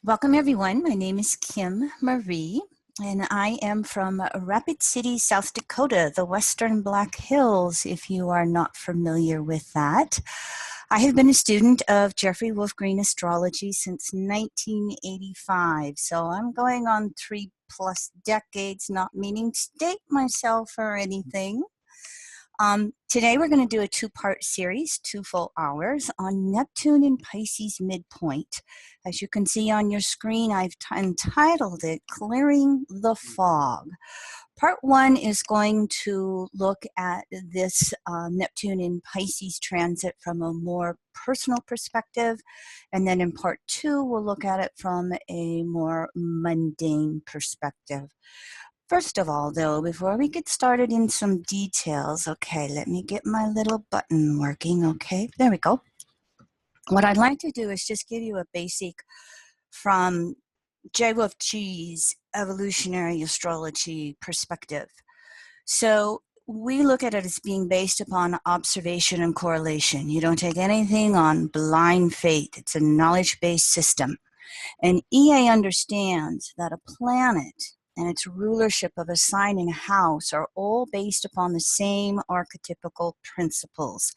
Welcome everyone. My name is Kim Marie and I am from Rapid City, South Dakota, the Western Black Hills, if you are not familiar with that. I have been a student of Jeffrey Wolf Green astrology since 1985, so I'm going on 3+ decades, not meaning to date myself or anything. Today we're going to do a two-part series, 2 full hours, on Neptune in Pisces midpoint. As you can see on your screen, I've entitled it Clearing the Fog. Part 1 is going to look at this Neptune in Pisces transit from a more personal perspective, and then in part 2 we'll look at it from a more mundane perspective. First of all, though, before we get started in some details, okay, let me get my little button working, okay? There we go. What I'd like to do is just give you a basic from J. Wolf G's evolutionary astrology perspective. So we look at it as being based upon observation and correlation. You don't take anything on blind faith. It's a knowledge-based system. And EA understands that a planet and its rulership of a sign and house are all based upon the same archetypical principles.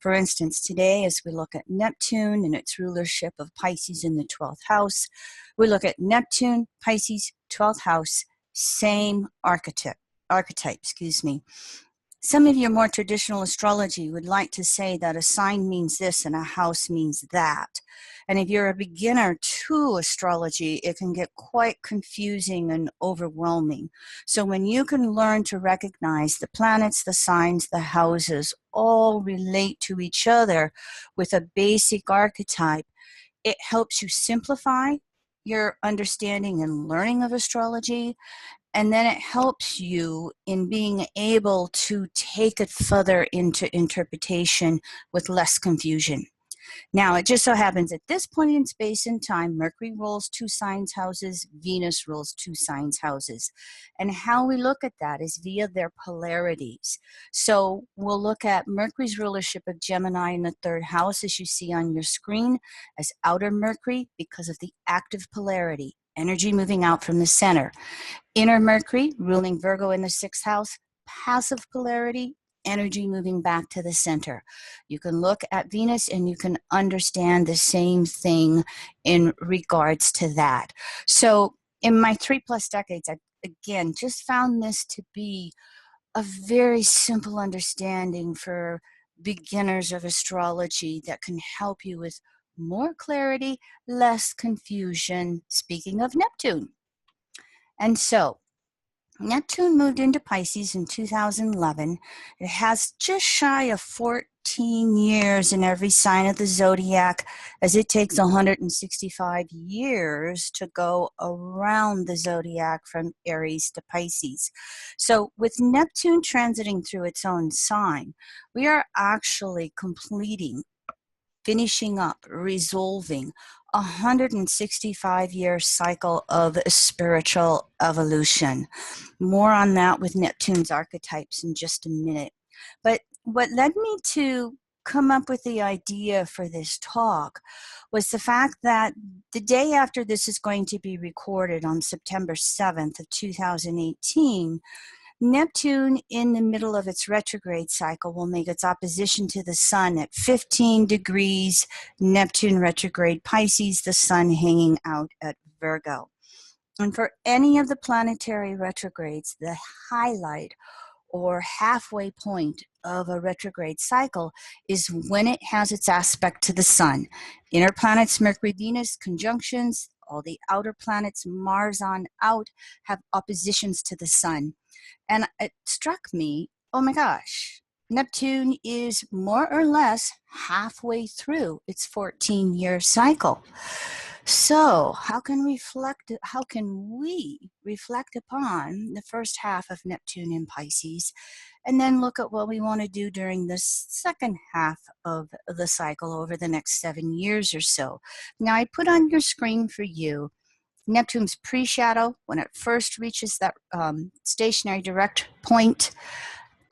For instance, today as we look at Neptune and its rulership of Pisces in the 12th house, we look at Neptune, Pisces, 12th house, same archetype. Some of your more traditional astrology would like to say that a sign means this and a house means that. And if you're a beginner to astrology, it can get quite confusing and overwhelming. So when you can learn to recognize the planets, the signs, the houses all relate to each other with a basic archetype, it helps you simplify your understanding and learning of astrology. And then it helps you in being able to take it further into interpretation with less confusion. Now, it just so happens at this point in space and time, Mercury rules 2 signs houses, Venus rules 2 signs houses. And how we look at that is via their polarities. So we'll look at Mercury's rulership of Gemini in the 3rd house, as you see on your screen, as outer Mercury because of the active polarity, energy moving out from the center. Inner Mercury, ruling Virgo in the 6th house, passive polarity, energy moving back to the center. You can look at Venus and you can understand the same thing in regards to that. So in my 3+ decades, I again just found this to be a very simple understanding for beginners of astrology that can help you with more clarity, less confusion, speaking of Neptune. And so, Neptune moved into Pisces in 2011. It has just shy of 14 years in every sign of the zodiac, as it takes 165 years to go around the zodiac from Aries to Pisces. So with Neptune transiting through its own sign, we are actually finishing up, resolving a 165-year cycle of spiritual evolution. More on that with Neptune's archetypes in just a minute. But what led me to come up with the idea for this talk was the fact that the day after this is going to be recorded on September 7th of 2018, Neptune, in the middle of its retrograde cycle, will make its opposition to the Sun at 15 degrees, Neptune retrograde Pisces, the Sun hanging out at Virgo. And for any of the planetary retrogrades, the highlight or halfway point of a retrograde cycle is when it has its aspect to the Sun. Inner planets, Mercury, Venus, conjunctions, all the outer planets, Mars on out, have oppositions to the Sun. And it struck me, oh my gosh, Neptune is more or less halfway through its 14-year cycle. So how can we reflect upon the first half of Neptune in Pisces, and then look at what we want to do during the second half of the cycle over the next 7 years or so? Now, I put on your screen for you Neptune's pre-shadow when it first reaches that stationary direct point,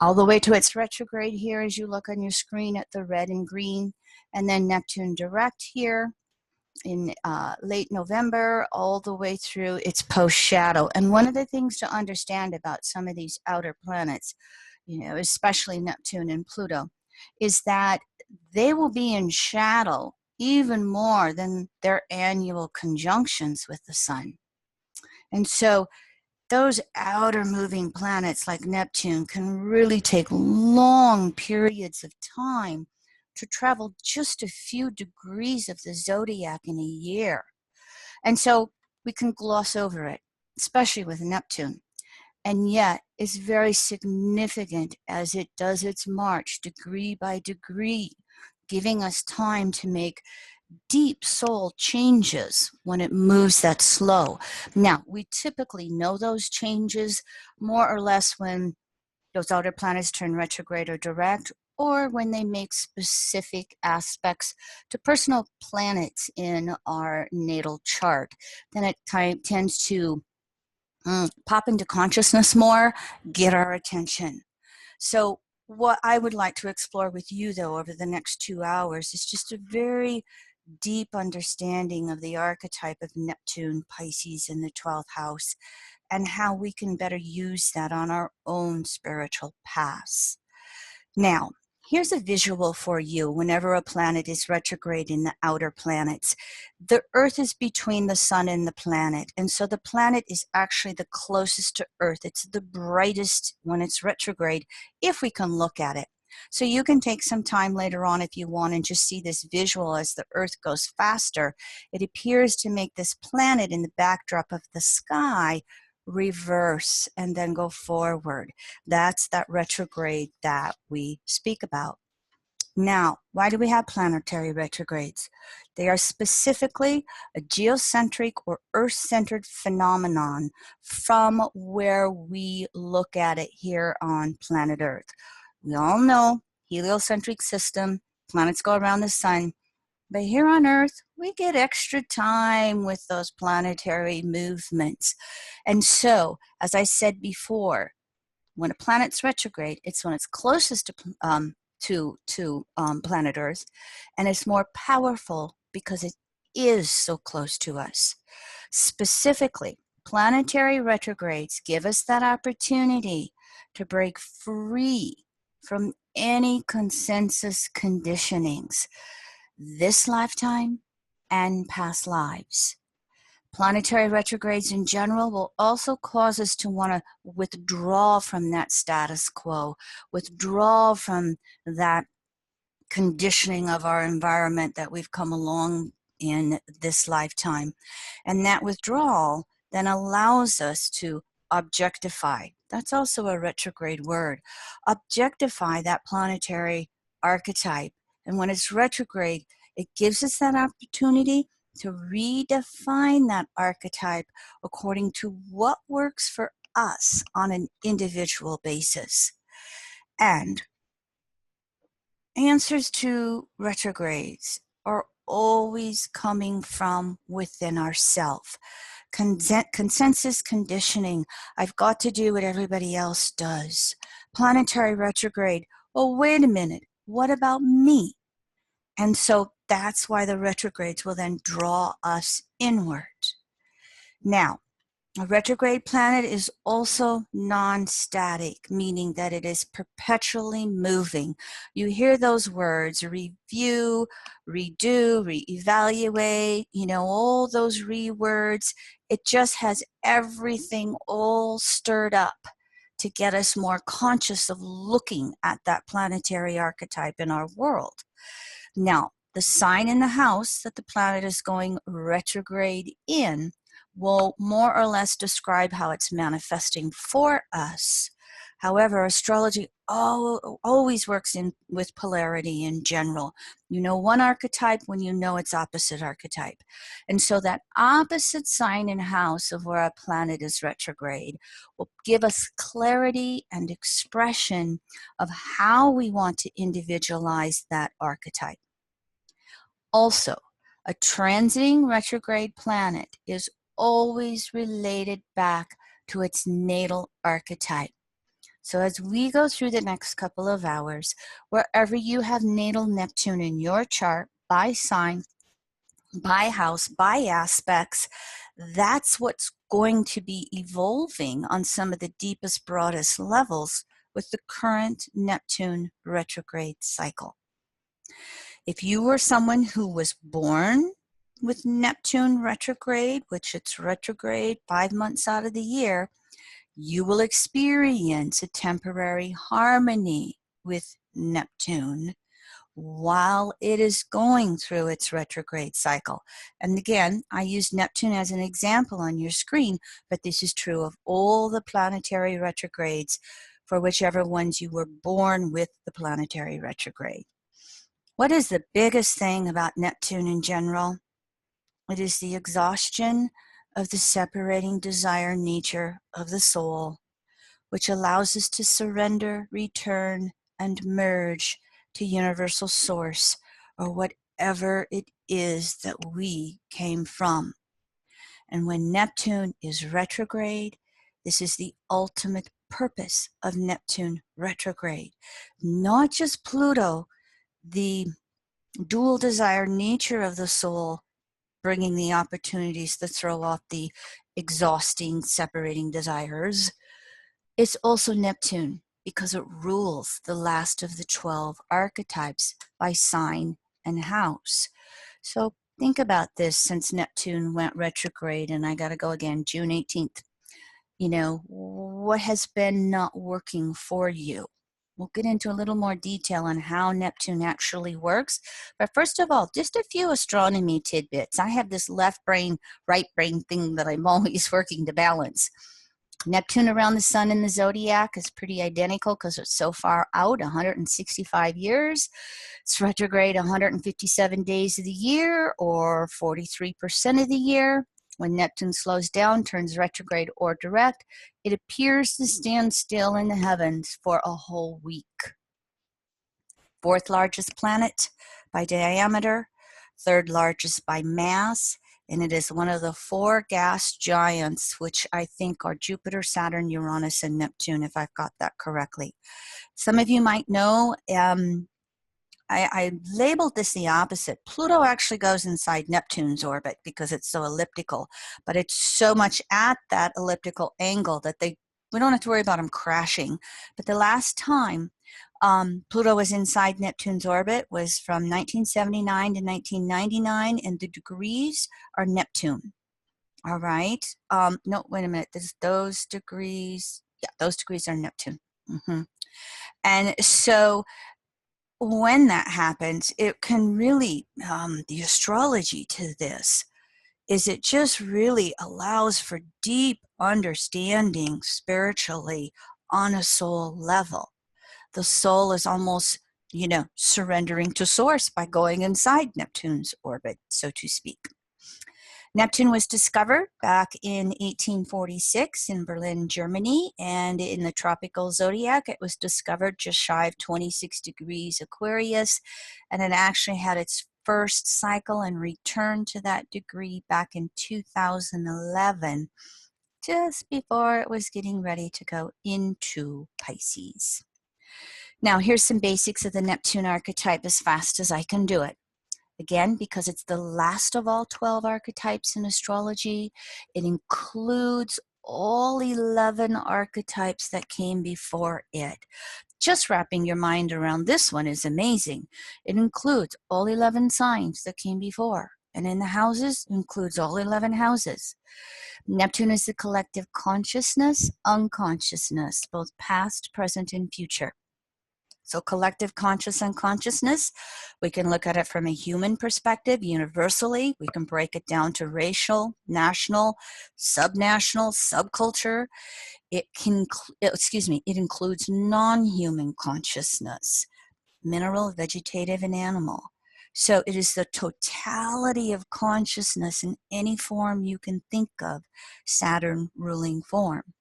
all the way to its retrograde here as you look on your screen at the red and green, and then Neptune direct here, in late November all the way through its post shadow. And one of the things to understand about some of these outer planets, especially Neptune and Pluto, is that they will be in shadow even more than their annual conjunctions with the sun. And so those outer moving planets like Neptune can really take long periods of time to travel just a few degrees of the zodiac in a year. And so we can gloss over it, especially with Neptune. And yet it's very significant as it does its march degree by degree, giving us time to make deep soul changes when it moves that slow. Now, we typically know those changes more or less when those outer planets turn retrograde or direct, or when they make specific aspects to personal planets in our natal chart. Then it tends to pop into consciousness more, get our attention. So what I would like to explore with you, though, over the next 2 hours is just a very deep understanding of the archetype of Neptune, Pisces in the 12th house, and how we can better use that on our own spiritual paths. Now, here's a visual for you whenever a planet is retrograde in the outer planets. The Earth is between the sun and the planet, and so the planet is actually the closest to Earth. It's the brightest when it's retrograde, if we can look at it. So you can take some time later on if you want and just see this visual as the Earth goes faster. It appears to make this planet in the backdrop of the sky reverse and then go forward. That's that retrograde that we speak about. Now, why do we have planetary retrogrades? They are specifically a geocentric or Earth-centered phenomenon from where we look at it here on planet Earth. We all know heliocentric system, planets go around the sun, but here on Earth, we get extra time with those planetary movements. And so, as I said before, when a planet's retrograde, it's when it's closest to planet Earth, and it's more powerful because it is so close to us. Specifically, planetary retrogrades give us that opportunity to break free from any consensus conditionings, this lifetime and past lives. Planetary retrogrades in general will also cause us to want to withdraw from that status quo, withdraw from that conditioning of our environment that we've come along in this lifetime. And that withdrawal then allows us to objectify. That's also a retrograde word. Objectify that planetary archetype. And when it's retrograde, it gives us that opportunity to redefine that archetype according to what works for us on an individual basis. And answers to retrogrades are always coming from within ourself. Consensus conditioning, I've got to do what everybody else does. Planetary retrograde, oh, wait a minute, what about me? And so that's why the retrogrades will then draw us inward. Now, a retrograde planet is also non-static, meaning that it is perpetually moving. You hear those words, review, redo, reevaluate, all those words. It just has everything all stirred up to get us more conscious of looking at that planetary archetype in our world. Now, the sign in the house that the planet is going retrograde in will more or less describe how it's manifesting for us. However, astrology always works with polarity in general. You know one archetype when you know its opposite archetype. And so that opposite sign and house of where a planet is retrograde will give us clarity and expression of how we want to individualize that archetype. Also, a transiting retrograde planet is always related back to its natal archetype. So as we go through the next couple of hours, wherever you have natal Neptune in your chart by sign, by house, by aspects, that's what's going to be evolving on some of the deepest, broadest levels with the current Neptune retrograde cycle. If you were someone who was born with Neptune retrograde, which it's retrograde 5 months out of the year, you will experience a temporary harmony with Neptune while it is going through its retrograde cycle. And again, I use Neptune as an example on your screen, but this is true of all the planetary retrogrades for whichever ones you were born with the planetary retrograde. What is the biggest thing about Neptune in general? It is the exhaustion of the separating desire nature of the soul, which allows us to surrender, return, and merge to universal source, or whatever it is that we came from. And when Neptune is retrograde, this is the ultimate purpose of Neptune retrograde. Not just Pluto, the dual desire nature of the soul, bringing the opportunities to throw off the exhausting, separating desires. It's also Neptune because it rules the last of the 12 archetypes by sign and house. So think about this since Neptune went retrograde, and I got to go again, June 18th. You know, what has been not working for you? We'll get into a little more detail on how Neptune actually works. But first of all, just a few astronomy tidbits. I have this left brain, right brain thing that I'm always working to balance. Neptune around the sun in the zodiac is pretty identical because it's so far out, 165 years. It's retrograde 157 days of the year, or 43% of the year. When Neptune slows down, turns retrograde or direct, it appears to stand still in the heavens for a whole week. Fourth largest planet by diameter, third largest by mass, and it is one of the 4 gas giants, which I think are Jupiter, Saturn, Uranus, and Neptune, if I've got that correctly. Some of you might know, I labeled this the opposite. Pluto actually goes inside Neptune's orbit because it's so elliptical, but it's so much at that elliptical angle that we don't have to worry about them crashing. But the last time Pluto was inside Neptune's orbit was from 1979 to 1999, and the degrees are Neptune. All right. No, wait a minute. Those degrees. Yeah, those degrees are Neptune. And so when that happens, it can really, the astrology to this is it just really allows for deep understanding spiritually on a soul level. The soul is almost, surrendering to source by going inside Neptune's orbit, so to speak. Neptune was discovered back in 1846 in Berlin, Germany, and in the tropical zodiac, it was discovered just shy of 26 degrees Aquarius, and it actually had its first cycle and return to that degree back in 2011, just before it was getting ready to go into Pisces. Now, here's some basics of the Neptune archetype as fast as I can do it. Again, because it's the last of all 12 archetypes in astrology, it includes all 11 archetypes that came before it. Just wrapping your mind around this one is amazing. It includes all 11 signs that came before. And in the houses, it includes all 11 houses. Neptune is the collective consciousness, unconsciousness, both past, present, and future. So collective conscious unconsciousness, we can look at it from a human perspective, universally. We can break it down to racial, national, subnational, subculture. It includes non-human consciousness, mineral, vegetative, and animal. So it is the totality of consciousness in any form you can think of, Saturn ruling form.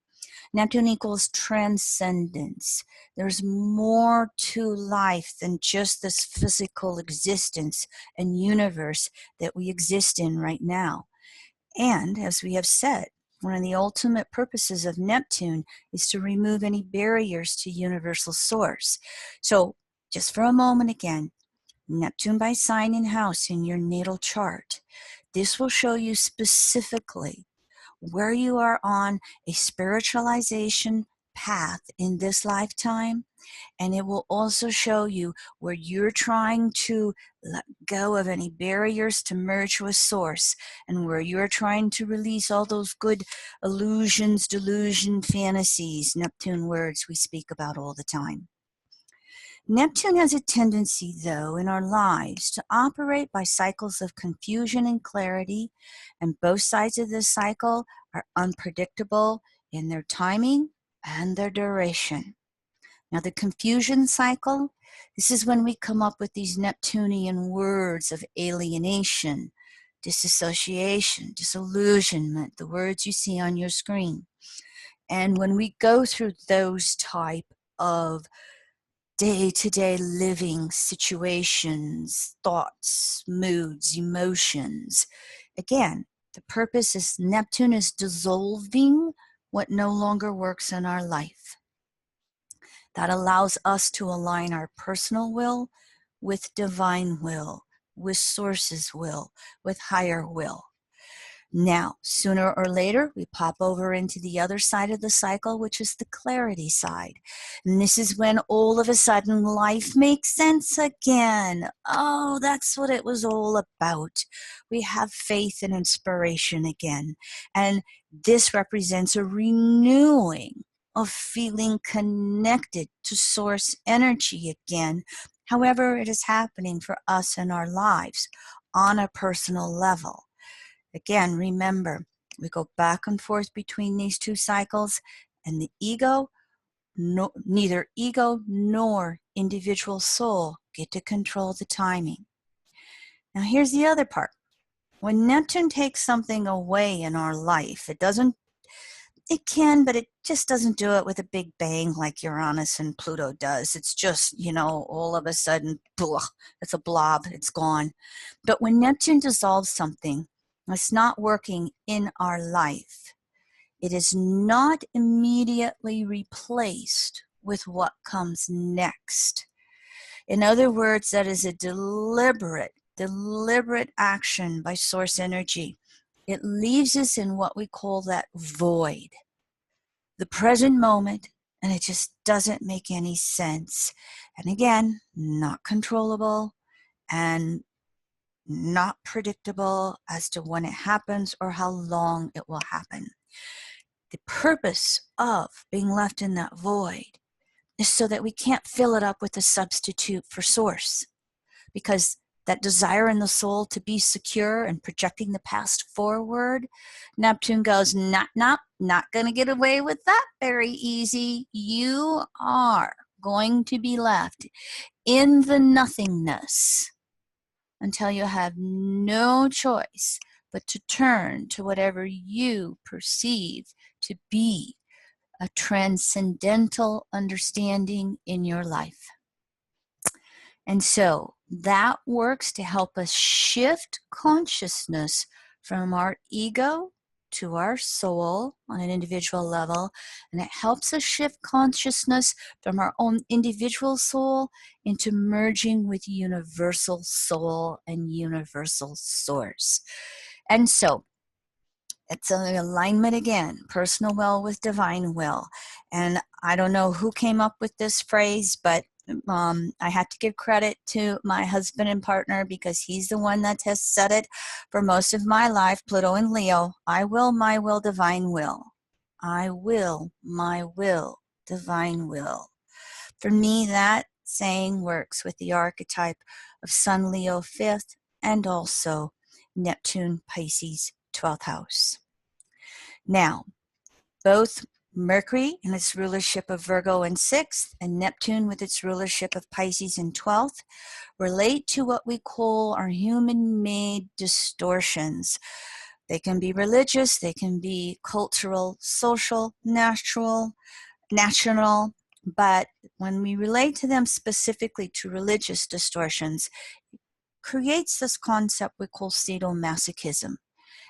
Neptune equals transcendence. There's more to life than just this physical existence and universe that we exist in right now. And as we have said, one of the ultimate purposes of Neptune is to remove any barriers to universal source. So just for a moment again, Neptune by sign and house in your natal chart. This will show you specifically where you are on a spiritualization path in this lifetime, and it will also show you where you're trying to let go of any barriers to merge with source, and where you're trying to release all those good illusions, delusion, fantasies, Neptune words we speak about all the time. Neptune has a tendency, though, in our lives to operate by cycles of confusion and clarity, and both sides of this cycle are unpredictable in their timing and their duration. Now, the confusion cycle, this is when we come up with these Neptunian words of alienation, disassociation, disillusionment, the words you see on your screen. And when we go through those type of day-to-day living situations, thoughts, moods, emotions. Again, the purpose is Neptune is dissolving what no longer works in our life. That allows us to align our personal will with divine will, with source's will, with higher will. Now, sooner or later, we pop over into the other side of the cycle, which is the clarity side. And this is when all of a sudden life makes sense again. Oh, that's what it was all about. We have faith and inspiration again. And this represents a renewing of feeling connected to source energy again, however it is happening for us in our lives on a personal level. Again, remember, we go back and forth between these two cycles, and the ego, neither ego nor individual soul get to control the timing. Now, here's the other part. When Neptune takes something away in our life, it can, but it just doesn't do it with a big bang like Uranus and Pluto does. It's just, all of a sudden, it's a blob, it's gone. But when Neptune dissolves something, it's not working in our life, it is not immediately replaced with what comes next. In other words, that is a deliberate action by source energy. It leaves us in what we call that void, the present moment, and it just doesn't make any sense. And again, not controllable and not predictable as to when it happens or how long it will happen. The purpose of being left in that void is so that we can't fill it up with a substitute for source, because that desire in the soul to be secure and projecting the past forward, Neptune goes, not going to get away with that very easy. You are going to be left in the nothingness until you have no choice but to turn to whatever you perceive to be a transcendental understanding in your life. And so that works to help us shift consciousness from our ego to our soul on an individual level, and it helps us shift consciousness from our own individual soul into merging with universal soul and universal source. And so it's an alignment again, personal will with divine will. And I don't know who came up with this phrase, but I have to give credit to my husband and partner, because he's the one that has said it for most of my life, Pluto and Leo. I will, my will, divine will. I will, my will, divine will. For me, that saying works with the archetype of Sun, Leo, 5th, and also Neptune, Pisces, 12th house. Now, both Mercury in its rulership of Virgo in 6th and Neptune with its rulership of Pisces in 12th relate to what we call our human-made distortions. They can be religious, they can be cultural, social, national, but when we relate to them specifically to religious distortions, it creates this concept we call sadomasochism.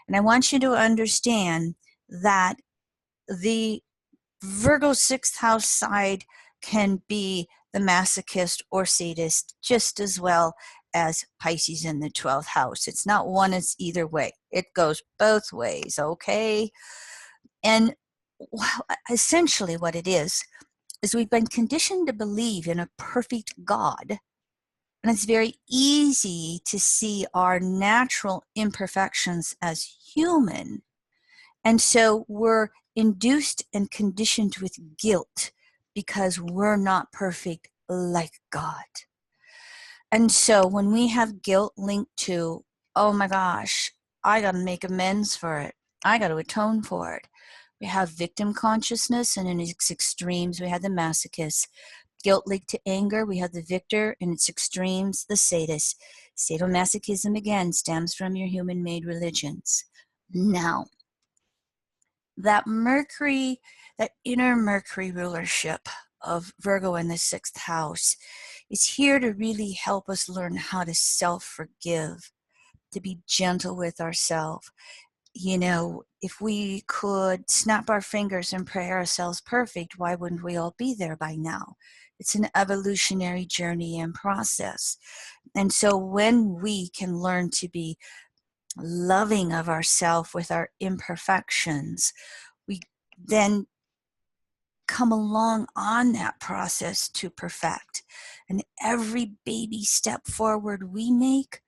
And I want you to understand that the Virgo 6th house side can be the masochist or sadist just as well as Pisces in the 12th house. It's not one, it's either way. It goes both ways, okay? And essentially what it is we've been conditioned to believe in a perfect God. And it's very easy to see our natural imperfections as human. And so we're induced and conditioned with guilt because we're not perfect like God. And so when we have guilt linked to, oh my gosh, I got to make amends for it, I got to atone for it. We have victim consciousness, and in its extremes, we have the masochist. Guilt linked to anger, we have the victor, and its extremes, the sadist. Sadomasochism, again, stems from your human-made religions. Now, that Mercury, that inner Mercury rulership of Virgo in the 6th house is here to really help us learn how to self-forgive, to be gentle with ourselves. You know, if we could snap our fingers and pray ourselves perfect, why wouldn't we all be there by now? It's an evolutionary journey and process. And so when we can learn to be loving of ourselves with our imperfections, we then come along on that process to perfect. And every baby step forward we make,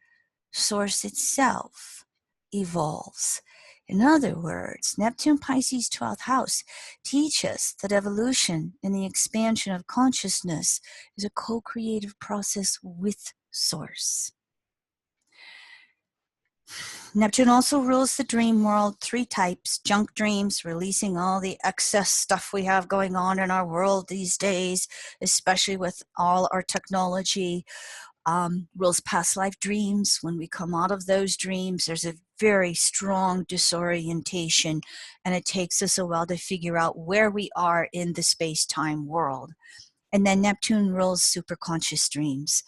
Source itself evolves. In other words, Neptune Pisces 12th house teach us that evolution and the expansion of consciousness is a co-creative process with Source. Neptune also rules the dream world, 3 types: junk dreams, releasing all the excess stuff we have going on in our world these days, especially with all our technology. Rules past life dreams. When we come out of those dreams, there's a very strong disorientation, and it takes us a while to figure out where we are in the space-time world. And then Neptune rules superconscious dreams,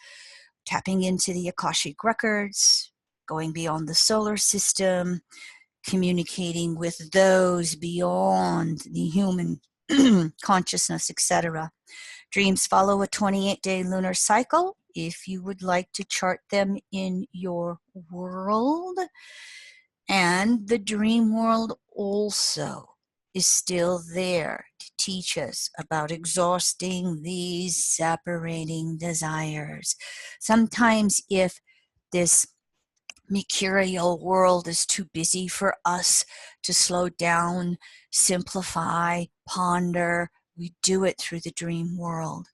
tapping into the Akashic records, going beyond the solar system, communicating with those beyond the human consciousness, etc. Dreams follow a 28-day lunar cycle. If you would like to chart them in your world, and the dream world also is still there to teach us about exhausting these separating desires. Sometimes if this mercurial world is too busy for us to slow down, simplify, ponder, we do it through the dream world.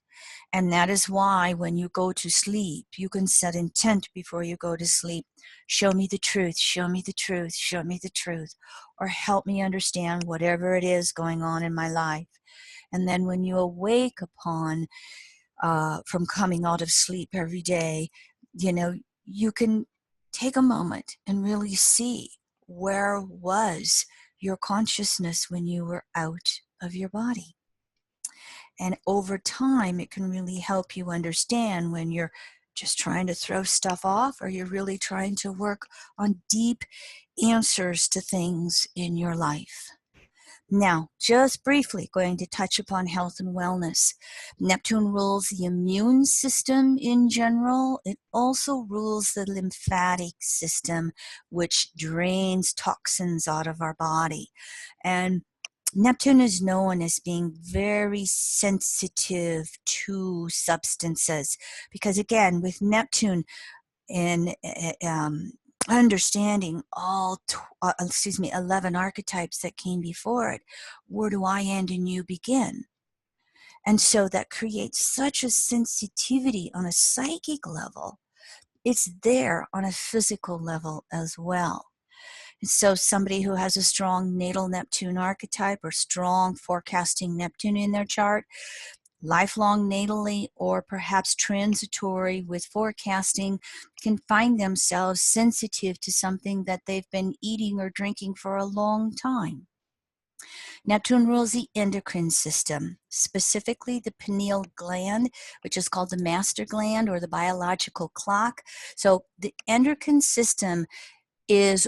And that is why when you go to sleep, you can set intent before you go to sleep. Show me the truth, show me the truth, show me the truth, or help me understand whatever it is going on in my life. And then when you awake upon from coming out of sleep every day, you know, you can take a moment and really see where was your consciousness when you were out of your body. And over time, it can really help you understand when you're just trying to throw stuff off, or you're really trying to work on deep answers to things in your life. Now, just briefly going to touch upon health and wellness. Neptune rules the immune system in general. It also rules the lymphatic system, which drains toxins out of our body. And Neptune is known as being very sensitive to substances because, again, with Neptune in understanding all 11 archetypes that came before it, where do I end and you begin? And so that creates such a sensitivity on a psychic level. It's there on a physical level as well. And so somebody who has a strong natal Neptune archetype or strong forecasting Neptune in their chart, lifelong natally or perhaps transitory with forecasting, can find themselves sensitive to something that they've been eating or drinking for a long time. Neptune rules the endocrine system, specifically the pineal gland, which is called the master gland or the biological clock. So the endocrine system is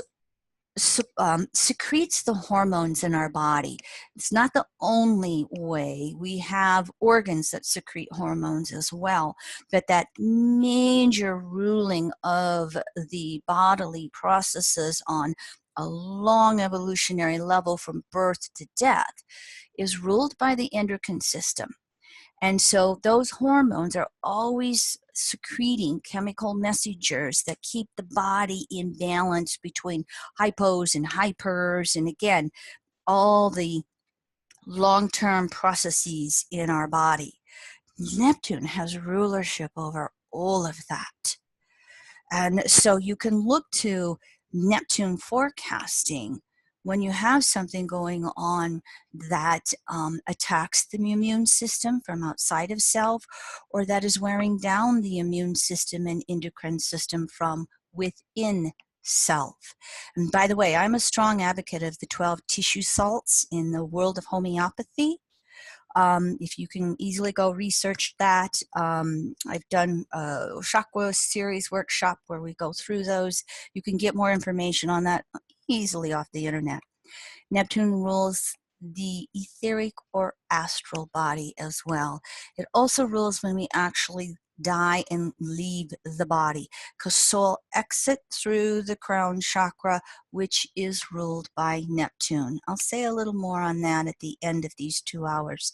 secretes the hormones in our body. It's not the only way. We have organs that secrete hormones as well, but that major ruling of the bodily processes on a long evolutionary level from birth to death is ruled by the endocrine system. And so those hormones are always secreting chemical messengers that keep the body in balance between hypos and hypers. And again, all the long-term processes in our body. Neptune has rulership over all of that. And so you can look to Neptune forecasting when you have something going on that attacks the immune system from outside of self, or that is wearing down the immune system and endocrine system from within self. And by the way, I'm a strong advocate of the 12 tissue salts in the world of homeopathy. If you can easily go research that. I've done a chakra series workshop where we go through those. You can get more information on that easily off the internet. Neptune rules the etheric or astral body as well. It also rules when we actually die and leave the body, because soul exit through the crown chakra, which is ruled by Neptune. I'll say a little more on that at the end of these 2 hours.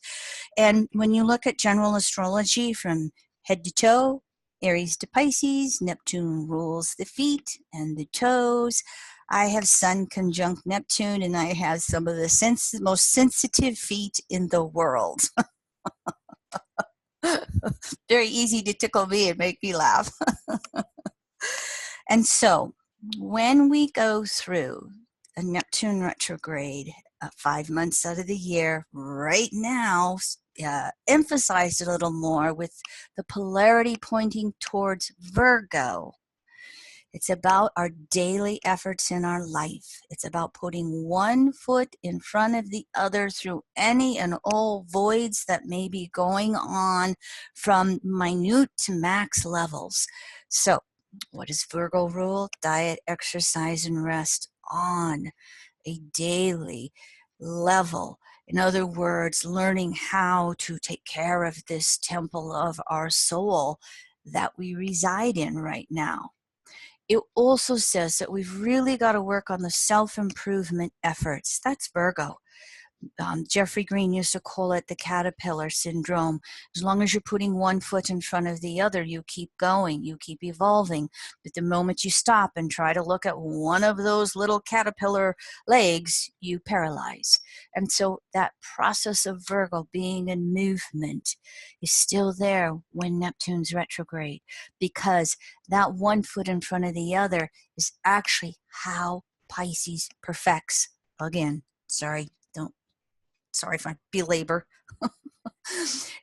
And when you look at general astrology from head to toe, Aries to Pisces, Neptune rules the feet and the toes. I have Sun conjunct Neptune, and I have some of the most sensitive feet in the world. Very easy to tickle me and make me laugh. And so when we go through a Neptune retrograde 5 months out of the year, right now, emphasized a little more with the polarity pointing towards Virgo. It's about our daily efforts in our life. It's about putting one foot in front of the other through any and all voids that may be going on from minute to max levels. So, what does Virgo rule? Diet, exercise, and rest on a daily level. In other words, learning how to take care of this temple of our soul that we reside in right now. It also says that we've really got to work on the self-improvement efforts. That's Virgo. Jeffrey Green used to call it the caterpillar syndrome. As long as you're putting one foot in front of the other, you keep going, you keep evolving. But the moment you stop and try to look at one of those little caterpillar legs, you paralyze. And so that process of Virgo being in movement is still there when Neptune's retrograde, because that one foot in front of the other is actually how Pisces perfects. Again, sorry if I belabor.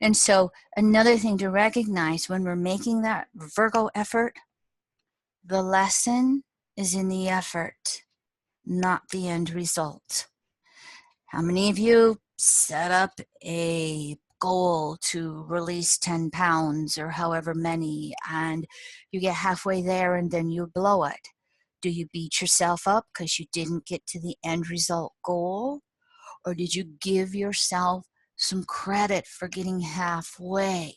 And so another thing to recognize when we're making that Virgo effort, the lesson is in the effort, not the end result. How many of you set up a goal to release 10 pounds or however many, and you get halfway there and then you blow it? Do you beat yourself up because you didn't get to the end result goal? Or did you give yourself some credit for getting halfway?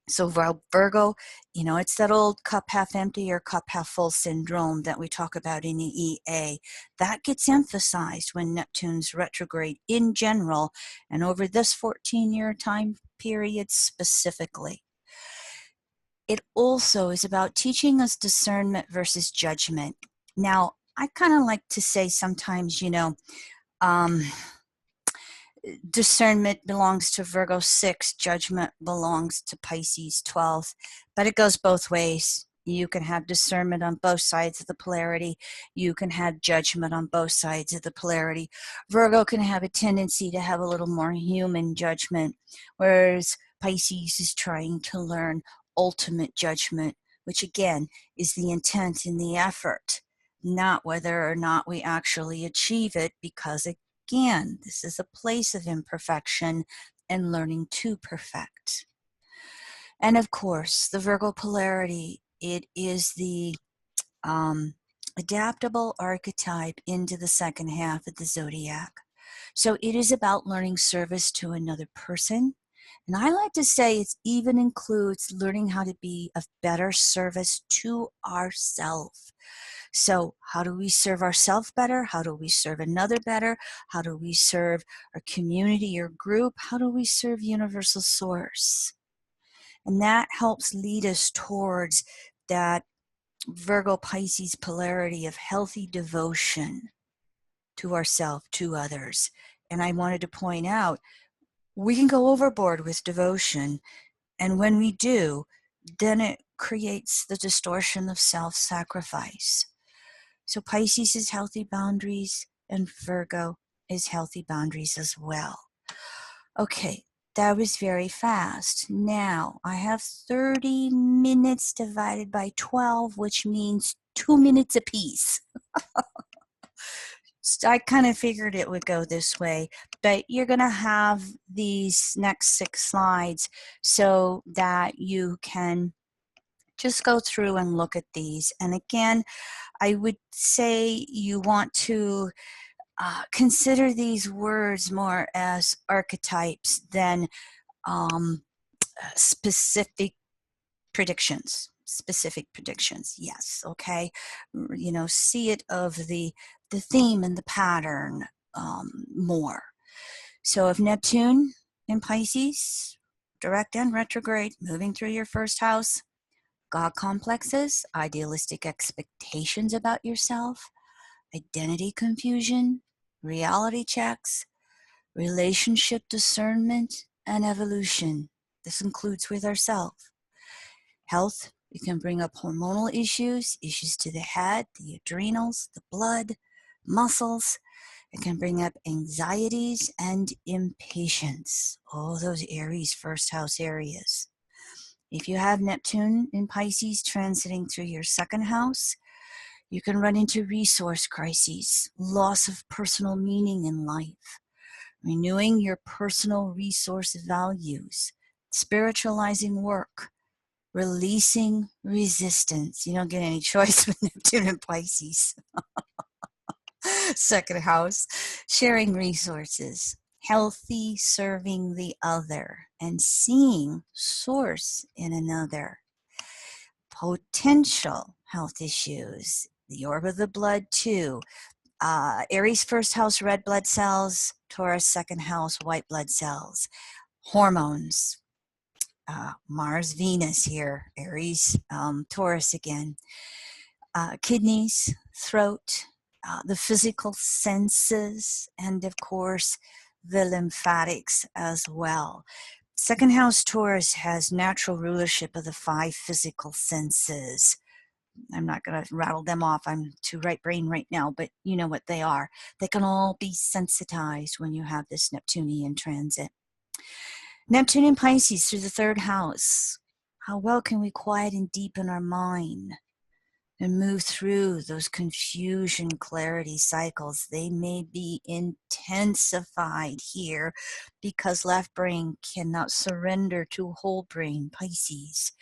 So Virgo, it's that old cup half empty or cup half full syndrome that we talk about in the EA. That gets emphasized when Neptune's retrograde in general, and over this 14-year time period specifically. It also is about teaching us discernment versus judgment. Now, I kind of like to say sometimes, discernment belongs to Virgo 6, judgment belongs to Pisces 12, but it goes both ways. You can have discernment on both sides of the polarity. You can have judgment on both sides of the polarity. Virgo can have a tendency to have a little more human judgment, whereas Pisces is trying to learn ultimate judgment, which again is the intent and the effort, not whether or not we actually achieve it, because again, this is a place of imperfection and learning to perfect. And of course, the Virgo polarity, it is the adaptable archetype into the second half of the zodiac. So it is about learning service to another person. And I like to say it even includes learning how to be of better service to ourselves. So how do we serve ourselves better? How do we serve another better? How do we serve our community or group? How do we serve universal source? And that helps lead us towards that Virgo Pisces polarity of healthy devotion to ourselves, to others. And I wanted to point out, we can go overboard with devotion. And when we do, then it creates the distortion of self-sacrifice. So Pisces is healthy boundaries, and Virgo is healthy boundaries as well. Okay, that was very fast. Now, I have 30 minutes divided by 12, which means 2 minutes apiece. So I kind of figured it would go this way, but you're going to have these next 6 slides so that you can just go through and look at these. And again, I would say you want to consider these words more as archetypes than specific predictions. Yes, okay. You know, see it of the theme and the pattern more. So if Neptune in Pisces, direct and retrograde, moving through your first house, God complexes, idealistic expectations about yourself, identity confusion, reality checks, relationship discernment, and evolution. This includes with ourselves. Health, it can bring up hormonal issues, issues to the head, the adrenals, the blood, muscles. It can bring up anxieties and impatience. Oh, those Aries first house areas. If you have Neptune in Pisces transiting through your second house, you can run into resource crises, loss of personal meaning in life, renewing your personal resource values, spiritualizing work, releasing resistance. You don't get any choice with Neptune and Pisces. Second house, sharing resources, healthy serving the other, and seeing source in another. Potential health issues, the orb of the blood too. Aries first house, red blood cells. Taurus second house, white blood cells. Hormones, Mars, Venus here. Aries, Taurus again. Kidneys, throat, the physical senses, and of course, the lymphatics as well. Second house Taurus has natural rulership of the 5 physical senses. I'm not going to rattle them off. I'm too right brain right now, but you know what they are. They can all be sensitized when you have this Neptunian transit. Neptune in Pisces through the 3rd house. How well can we quiet and deepen our mind and move through those confusion clarity cycles? They may be intensified here because left brain cannot surrender to whole brain, Pisces.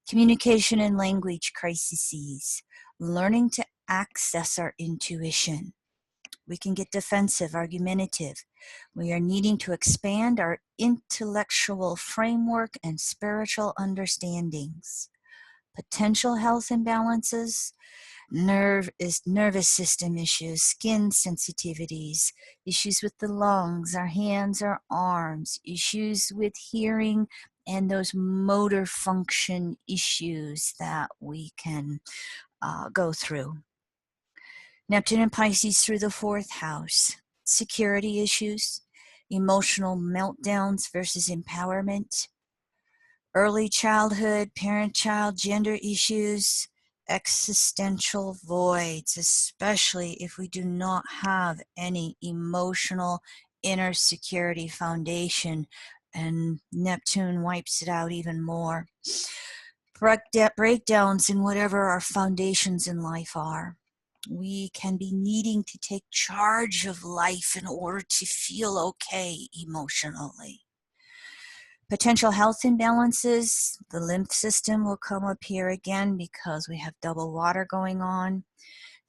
Communication and language crises, learning to access our intuition. We can get defensive, argumentative. We are needing to expand our intellectual framework and spiritual understandings. Potential health imbalances, nervous system issues, skin sensitivities, issues with the lungs, our hands, our arms, issues with hearing, and those motor function issues that we can go through. Neptune and Pisces through the 4th house, security issues, emotional meltdowns versus empowerment, early childhood, parent-child, gender issues, existential voids, especially if we do not have any emotional inner security foundation, and Neptune wipes it out even more. Breakdowns in whatever our foundations in life are. We can be needing to take charge of life in order to feel okay emotionally. Potential health imbalances, the lymph system will come up here again because we have double water going on.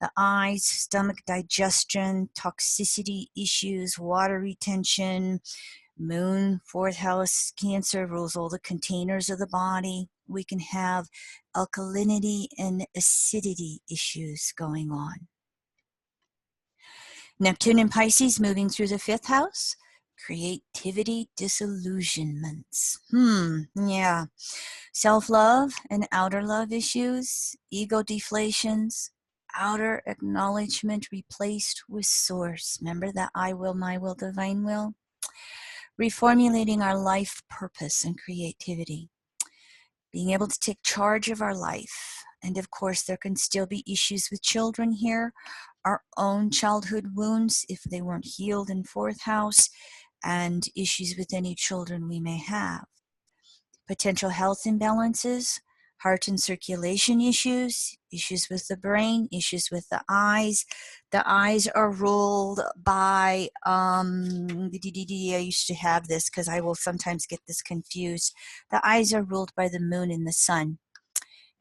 The eyes, stomach digestion, toxicity issues, water retention. Moon, fourth house, Cancer, rules all the containers of the body. We can have alkalinity and acidity issues going on. Neptune in Pisces moving through the fifth house. Creativity disillusionments. Yeah. Self-love and outer love issues, ego deflations, outer acknowledgement replaced with source. Remember that I will, my will, divine will? Reformulating our life purpose and creativity. Being able to take charge of our life. And of course, there can still be issues with children here. Our own childhood wounds, if they weren't healed in fourth house, and issues with any children we may have. Potential health imbalances, heart and circulation issues, issues with the brain, issues with the eyes. The eyes are ruled by, I used to have this because I will sometimes get this confused. The eyes are ruled by the moon and the sun.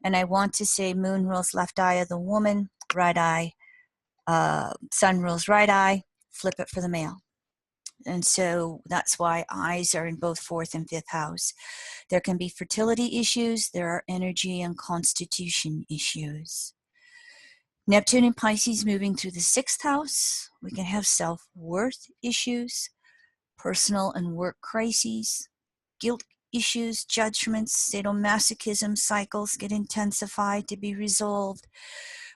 And I want to say moon rules left eye of the woman, right eye, sun rules right eye, flip it for the male. And so that's why eyes are in both fourth and fifth house. There can be fertility issues. There are energy and constitution issues. Neptune in Pisces moving through the sixth house. We can have self-worth issues, personal and work crises, guilt issues, judgments, sadomasochism cycles get intensified to be resolved.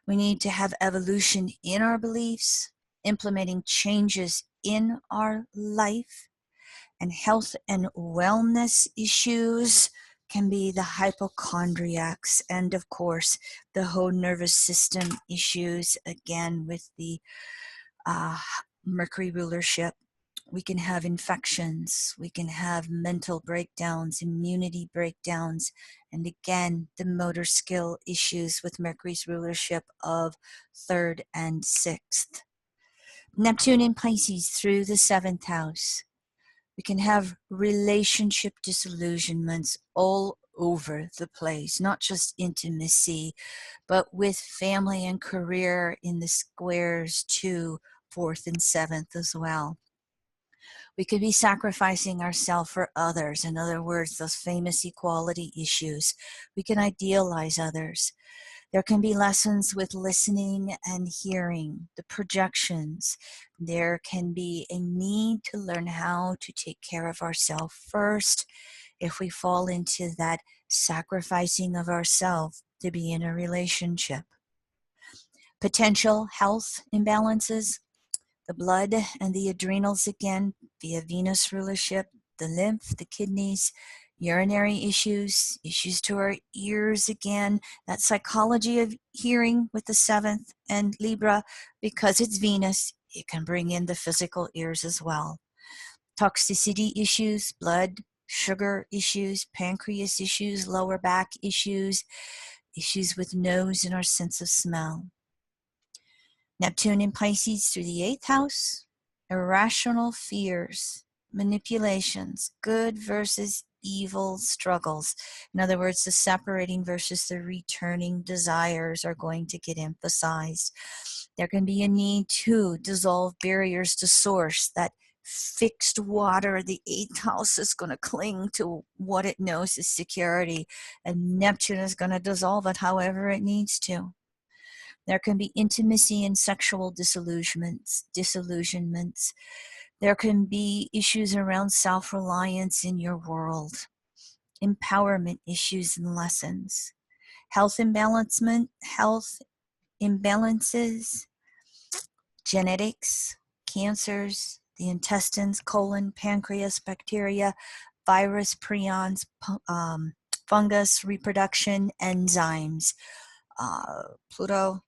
We need to have evolution in our beliefs, implementing changes in our life. And health and wellness issues can be the hypochondriacs and, of course, the whole nervous system issues, again, with the Mercury rulership. We can have infections, we can have mental breakdowns, immunity breakdowns, and again, the motor skill issues with Mercury's rulership of third and sixth. Neptune in Pisces through the seventh house. We can have relationship disillusionments all over the place, not just intimacy, but with family and career in the squares too, fourth and seventh as well. We could be sacrificing ourselves for others. In other words, those famous equality issues. We can idealize others. There can be lessons with listening and hearing, the projections. There can be a need to learn how to take care of ourselves first if we fall into that sacrificing of ourselves to be in a relationship. Potential health imbalances, the blood and the adrenals again, via Venus rulership, the lymph, the kidneys, urinary issues, issues to our ears again, that psychology of hearing with the seventh and Libra, because it's Venus, it can bring in the physical ears as well. Toxicity issues, blood, sugar issues, pancreas issues, lower back issues, issues with nose and our sense of smell. Neptune in Pisces through the eighth house, irrational fears, manipulations, good versus evil struggles. In other words, the separating versus the returning desires are going to get emphasized. There can be a need to dissolve barriers to source. That fixed water, the eighth house is going to cling to what it knows is security, and Neptune is going to dissolve it however it needs to. There can be intimacy and sexual disillusionments. There can be issues around self-reliance in your world, empowerment issues and lessons, health imbalances, genetics, cancers, the intestines, colon, pancreas, bacteria, virus, prions, fungus, reproduction, enzymes, Pluto,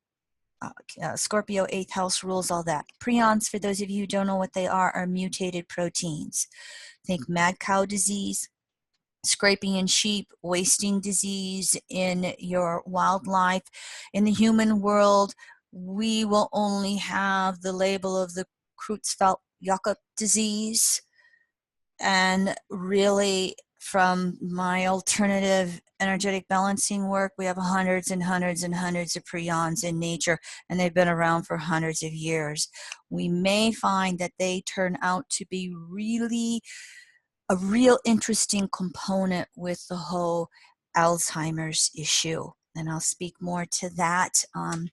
Scorpio 8th house rules all that. Prions, for those of you who don't know what they are mutated proteins. Think mad cow disease, scraping in sheep, wasting disease in your wildlife. In the human world, we will only have the label of the Creutzfeldt-Jakob disease, and really from my alternative energetic balancing work, we have hundreds and hundreds and hundreds of prions in nature, and they've been around for hundreds of years. We may find that they turn out to be really a real interesting component with the whole Alzheimer's issue. And I'll speak more to that on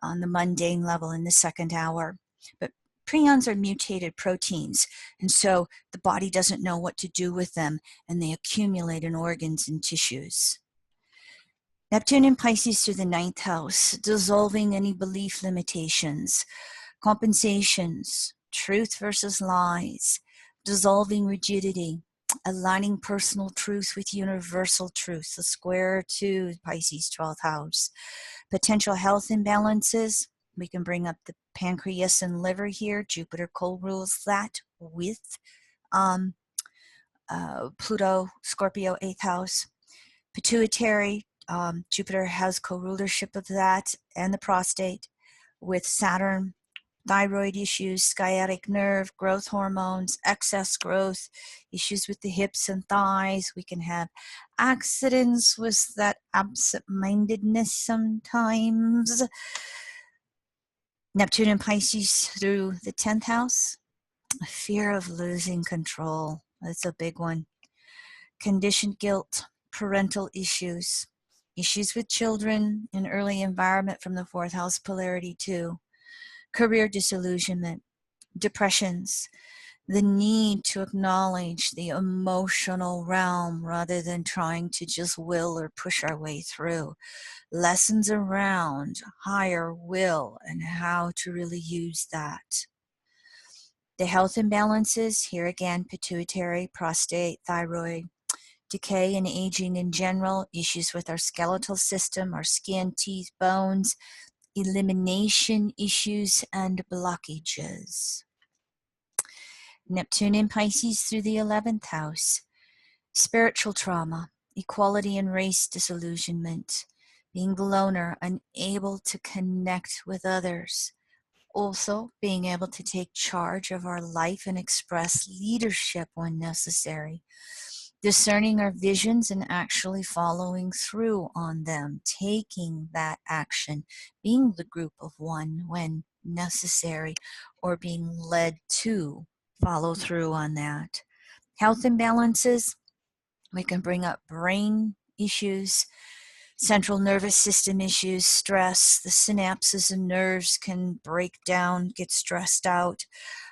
the mundane level in the second hour. But prions are mutated proteins, and so the body doesn't know what to do with them, and they accumulate in organs and tissues. Neptune in Pisces through the 9th house, dissolving any belief limitations, compensations, truth versus lies, dissolving rigidity, aligning personal truth with universal truth, the square to Pisces 12th house. Potential health imbalances, we can bring up the pancreas and liver here. Jupiter co-rules that with Pluto, Scorpio, 8th house. Pituitary, Jupiter has co-rulership of that, and the prostate, with Saturn, thyroid issues, sciatic nerve, growth hormones, excess growth, issues with the hips and thighs. We can have accidents with that absent-mindedness sometimes. Neptune in Pisces through the 10th house, a fear of losing control. That's a big one. Conditioned guilt, parental issues, issues with children in early environment from the 4th house polarity too. Career disillusionment, depressions, the need to acknowledge the emotional realm rather than trying to just will or push our way through. Lessons around higher will and how to really use that. The health imbalances, here again, pituitary, prostate, thyroid, decay and aging in general, issues with our skeletal system, our skin, teeth, bones, elimination issues and blockages. Neptune in Pisces through the 11th house. Spiritual trauma, equality and race disillusionment, being the loner, unable to connect with others. Also, being able to take charge of our life and express leadership when necessary. Discerning our visions and actually following through on them, taking that action, being the group of one when necessary, or being led to follow through on that. Health imbalances, we can bring up brain issues, central nervous system issues, stress, the synapses and nerves can break down, get stressed out.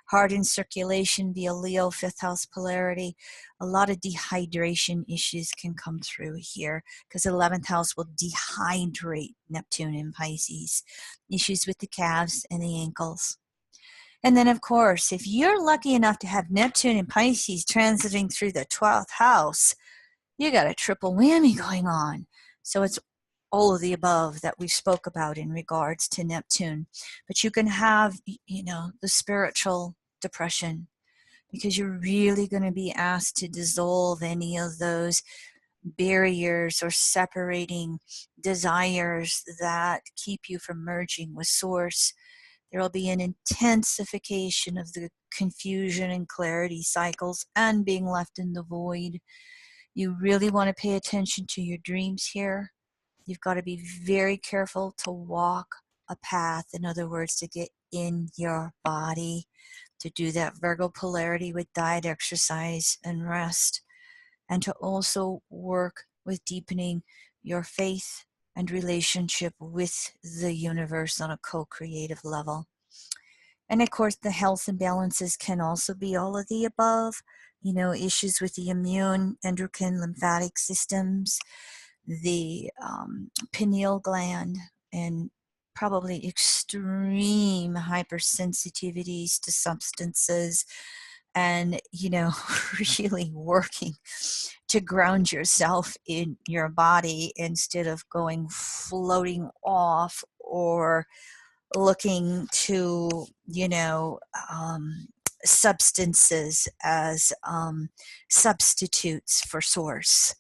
Heart and circulation via Leo, 5th house polarity. A lot of dehydration issues can come through here because 11th house will dehydrate Neptune in Pisces. Issues with the calves and the ankles. And then, of course, if you're lucky enough to have Neptune in Pisces transiting through the 12th house, you got a triple whammy going on. So it's all of the above that we spoke about in regards to Neptune. But you can have, the spiritual depression because you're really going to be asked to dissolve any of those barriers or separating desires that keep you from merging with Source. There will be an intensification of the confusion and clarity cycles and being left in the void. You really want to pay attention to your dreams here. You've got to be very careful to walk a path. In other words, to get in your body, to do that Virgo polarity with diet, exercise, and rest, and to also work with deepening your faith and relationship with the universe on a co-creative level. And of course, the health imbalances can also be all of the above, issues with the immune, endocrine, lymphatic systems, the pineal gland, and probably extreme hypersensitivities to substances, and really working to ground yourself in your body instead of going floating off or looking to substances as substitutes for Source.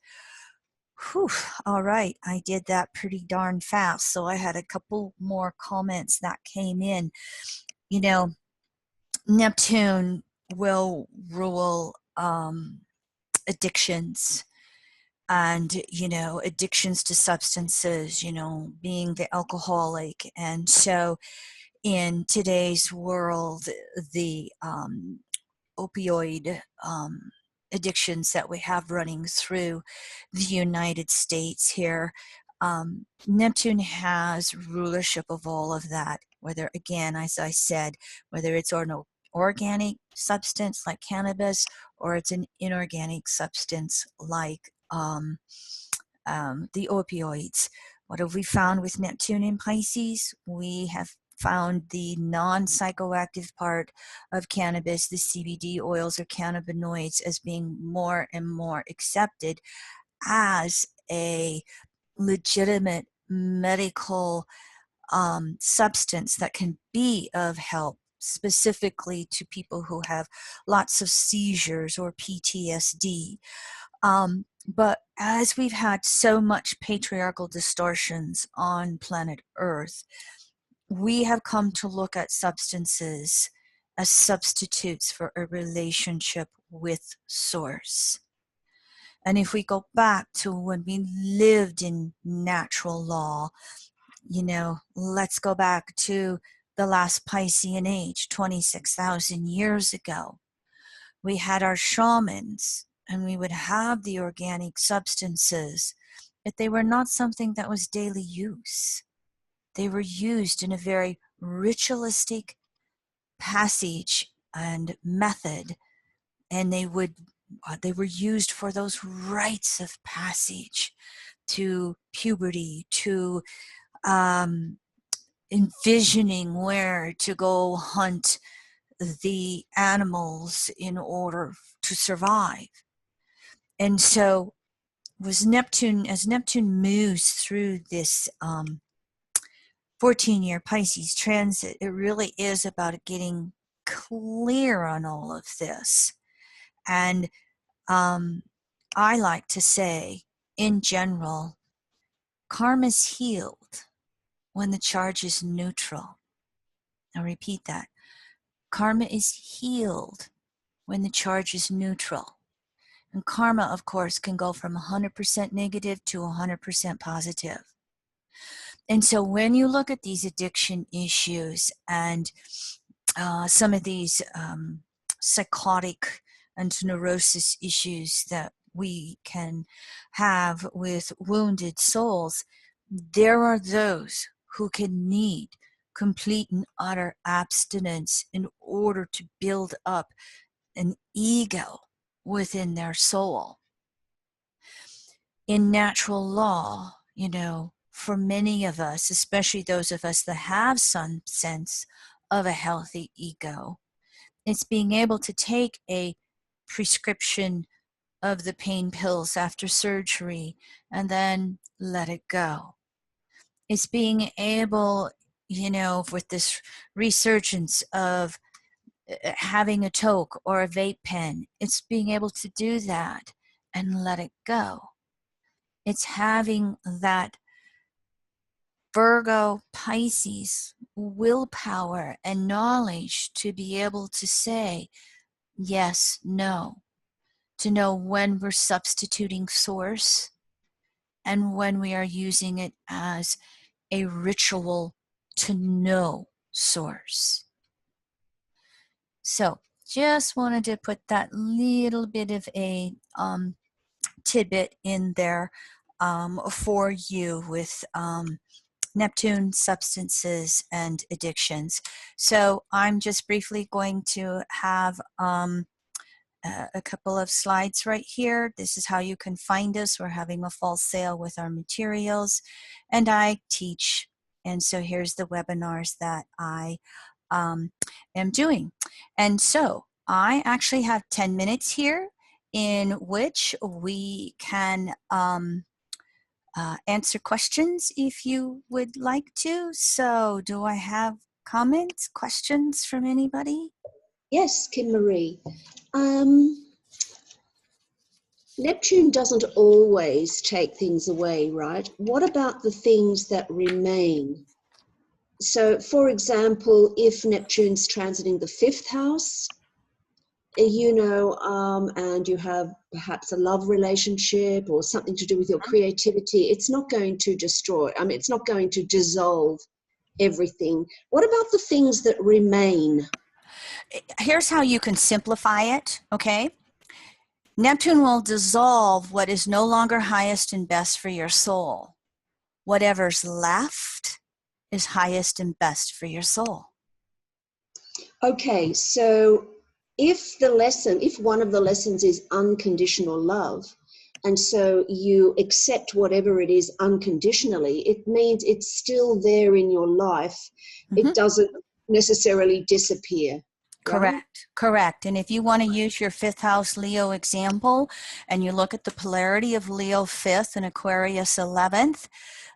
Whew, all right, I did that pretty darn fast, so I had a couple more comments that came in. Neptune will rule addictions and, you know, addictions to substances, you know, being the alcoholic. And so in today's world, the opioid addictions that we have running through the United States here, Neptune has rulership of all of that, whether, again, as I said, whether it's an organic substance like cannabis or it's an inorganic substance like the opioids. What have we found with Neptune in Pisces? We have found the non-psychoactive part of cannabis, the CBD oils or cannabinoids, as being more and more accepted as a legitimate medical substance that can be of help, specifically to people who have lots of seizures or PTSD. But as we've had so much patriarchal distortions on planet Earth, we have come to look at substances as substitutes for a relationship with Source. And if we go back to when we lived in natural law, you know, let's go back to the last Piscean age, 26,000 years ago. We had our shamans, and we would have the organic substances, but they were not something that was daily use. They were used in a very ritualistic passage and method, and they were used for those rites of passage to puberty, to envisioning where to go hunt the animals in order to survive. And so as Neptune moves through this 14-year Pisces transit, it really is about getting clear on all of this. And I like to say, in general, karma's healed when the charge is neutral. I'll repeat that. Karma is healed when the charge is neutral. And karma, of course, can go from 100% negative to 100% positive. And so when you look at these addiction issues and some of these psychotic and neurosis issues that we can have with wounded souls, there are those who can need complete and utter abstinence in order to build up an ego within their soul. In natural law, you know, for many of us, especially those of us that have some sense of a healthy ego, it's being able to take a prescription of the pain pills after surgery and then let it go. It's being able, you know, with this resurgence of having a toke or a vape pen, it's being able to do that and let it go. It's having that Virgo, Pisces willpower and knowledge to be able to say yes, no, to know when we're substituting Source and when we are using it as a ritual to know Source. So just wanted to put that little bit of a tidbit in there for you with Neptune, substances, and addictions. So I'm just briefly going to have a couple of slides right here. This is how you can find us. We're having a fall sale with our materials, and I teach. And so here's the webinars that I am doing. And so I actually have 10 minutes here in which we can answer questions if you would like to. So do I have comments, questions from anybody? Yes, Kim Marie. Neptune doesn't always take things away, right? What about the things that remain? So, for example, if Neptune's transiting the 5th house, and you have perhaps a love relationship or something to do with your creativity, it's not going to destroy. I mean, it's not going to dissolve everything. What about the things that remain? Here's how you can simplify it, okay? Neptune will dissolve what is no longer highest and best for your soul. Whatever's left is highest and best for your soul. Okay, so if one of the lessons is unconditional love, and so you accept whatever it is unconditionally, it means it's still there in your life. It doesn't necessarily disappear. Right? Correct. And if you want to use your fifth house Leo example, and you look at the polarity of Leo fifth and Aquarius 11th,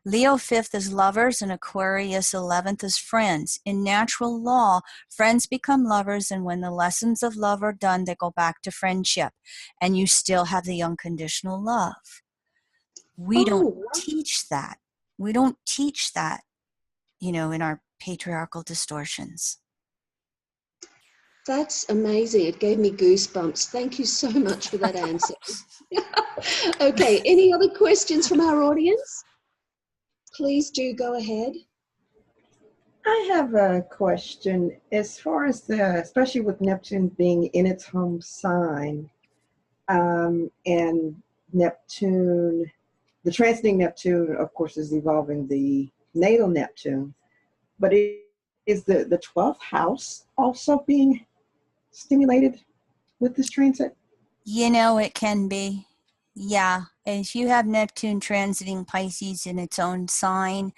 Leo fifth is lovers and Aquarius 11th is friends. In natural law, friends become lovers, and when the lessons of love are done, they go back to friendship, and you still have the unconditional love. We don't Oh, teach that. We don't teach that, in our patriarchal distortions. that's amazing. It gave me goosebumps. Thank you so much for that answer. Okay, any other questions from our audience? Please do go ahead. I have a question. As far as especially with Neptune being in its home sign, and Neptune, the transiting Neptune, of course, is evolving the natal Neptune, but is the 12th house also being stimulated with this transit? It can be. Yeah. If you have Neptune transiting Pisces in its own sign,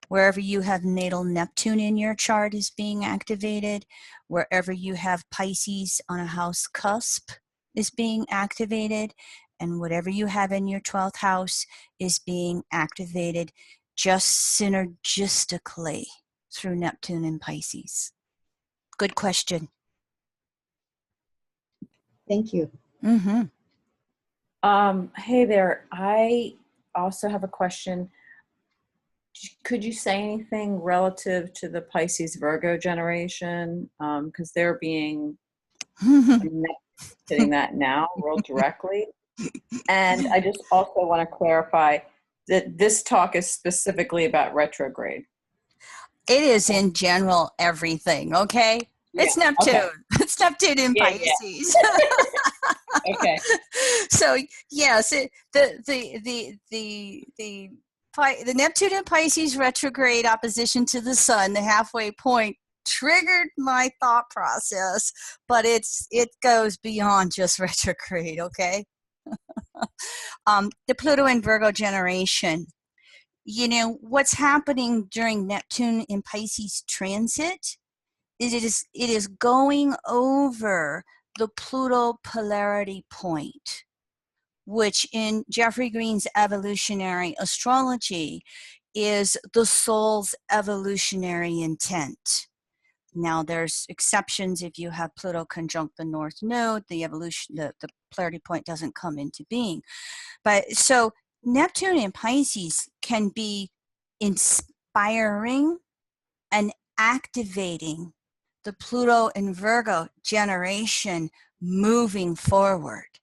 wherever you have natal Neptune in your chart is being activated, wherever you have Pisces on a house cusp is being activated, and whatever you have in your 12th house is being activated just synergistically through Neptune and Pisces. Good question. Thank you. Hey there. I also have a question. Could you say anything relative to the Pisces Virgo generation? Because they're being hitting that now real directly. And I just also want to clarify that this talk is specifically about retrograde. It is in general everything, okay? Yeah, it's Neptune. Okay. It's Neptune in Pisces. Yeah. Okay. So yes, the Neptune in Pisces retrograde opposition to the Sun, the halfway point, triggered my thought process, but it goes beyond just retrograde. Okay. The Pluto in Virgo generation. What's happening during Neptune in Pisces transit is it is going over the Pluto polarity point, which in Jeffrey Green's evolutionary astrology is the soul's evolutionary intent. Now, there's exceptions. If you have Pluto conjunct the North Node, the polarity point doesn't come into being. But so Neptune in Pisces can be inspiring and activating the Pluto in Virgo generation moving forward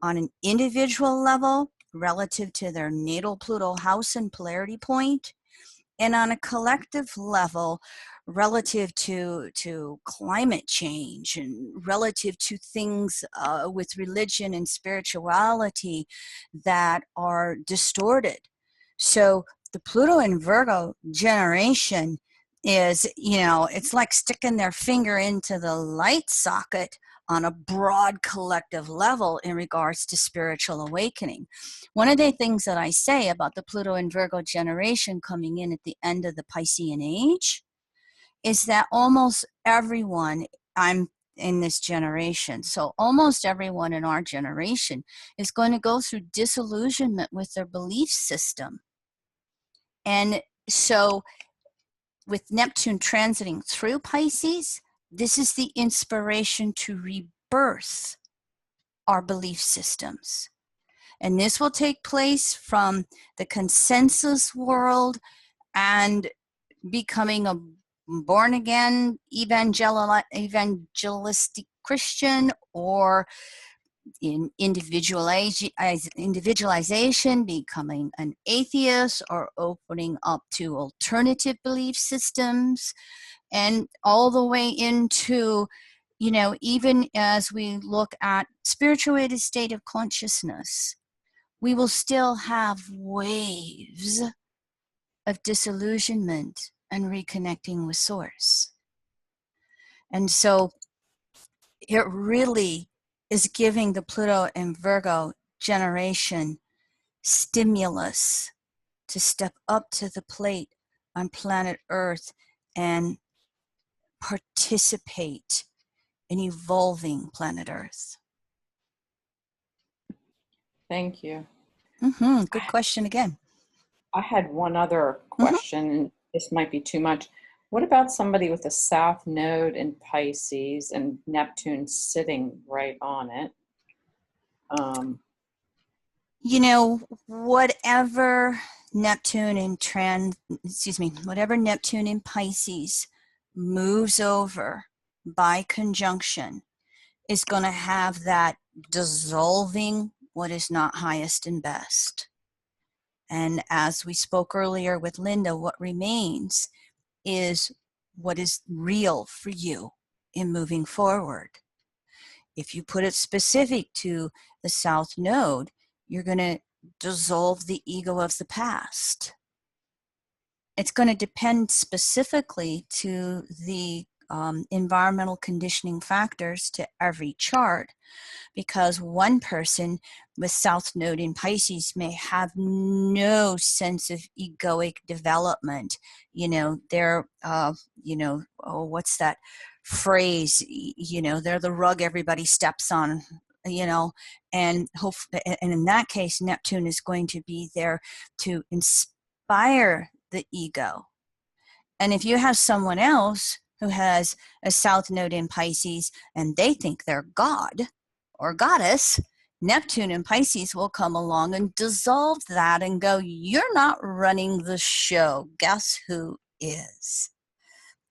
on an individual level relative to their natal Pluto house and polarity point, and on a collective level relative to climate change and relative to things with religion and spirituality that are distorted. So the Pluto in Virgo generation is, it's like sticking their finger into the light socket on a broad collective level in regards to spiritual awakening. One of the things that I say about the Pluto in Virgo generation coming in at the end of the Piscean age is that almost everyone, I'm in this generation, so almost everyone in our generation is going to go through disillusionment with their belief system. And so with Neptune transiting through Pisces, this is the inspiration to rebirth our belief systems. And this will take place from the consensus world and becoming a born-again evangelistic Christian, or in individualization, becoming an atheist, or opening up to alternative belief systems, and all the way into, you know, even as we look at spirituated state of consciousness, we will still have waves of disillusionment and reconnecting with source. And so it really is giving the Pluto and Virgo generation stimulus to step up to the plate on planet Earth and participate in evolving planet Earth. Thank you. Good question again. I had one other question, and this might be too much. What about somebody with a South Node in Pisces and Neptune sitting right on it? You know, whatever Neptune in whatever Neptune in Pisces moves over by conjunction is going to have that dissolving what is not highest and best. And as we spoke earlier with Linda, what remains is what is real for you in moving forward. If you put it specific to the South Node, you're going to dissolve the ego of the past. It's going to depend specifically to the environmental conditioning factors to every chart, because one person with South Node in Pisces may have no sense of egoic development. You know, they're, what's that phrase? You know, they're the rug everybody steps on, you know, and in that case, Neptune is going to be there to inspire the ego. And if you have someone else who has a South Node in Pisces and they think they're God or goddess, Neptune in Pisces will come along and dissolve that and go, you're not running the show. Guess who is?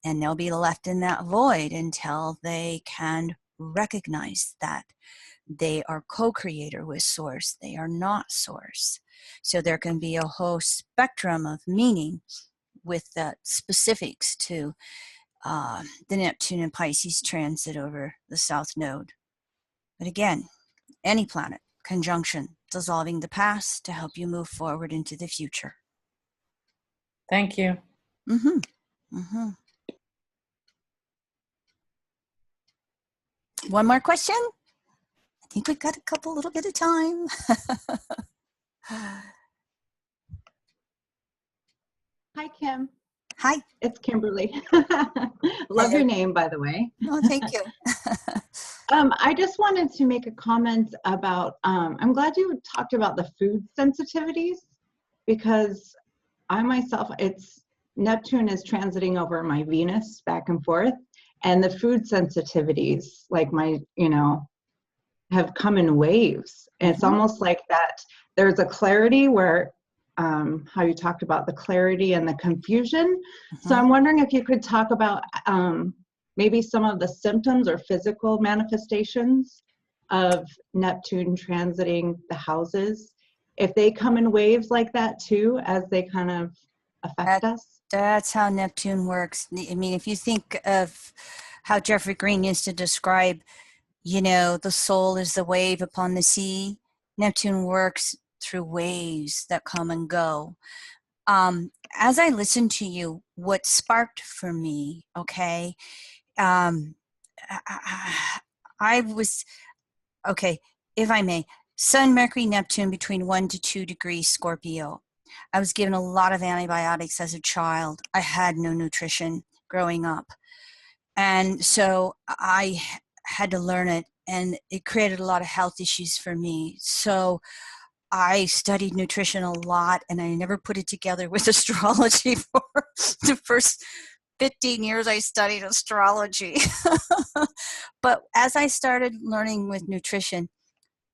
And they'll be left in that void until they can recognize that they are co-creator with source. They are not source. So there can be a whole spectrum of meaning with that specifics to the Neptune and Pisces transit over the South Node. But again, any planet, conjunction, dissolving the past to help you move forward into the future. Thank you. One more question? I think we've got a little bit of time. Hi, Kim. Hi. It's Kimberly. Love your name, by the way. Oh, thank you. I just wanted to make a comment about, I'm glad you talked about the food sensitivities, because I myself, Neptune is transiting over my Venus back and forth, and the food sensitivities, like have come in waves. And it's almost like that there's a clarity where, how you talked about the clarity and the confusion. So I'm wondering if you could talk about maybe some of the symptoms or physical manifestations of Neptune transiting the houses, if they come in waves like that too, as they kind of affect us. That's how Neptune works. I mean, if you think of how Jeffrey Green used to describe, you know, the soul is the wave upon the sea, Neptune works through waves that come and go. As I listened to you, what sparked for me, okay, I was, okay, if I may, Sun, Mercury, Neptune between 1 to 2 degrees Scorpio. I was given a lot of antibiotics as a child. I had no nutrition growing up. And so I had to learn it, and it created a lot of health issues for me. So I studied nutrition a lot, and I never put it together with astrology for the first 15 years I studied astrology. But as I started learning with nutrition,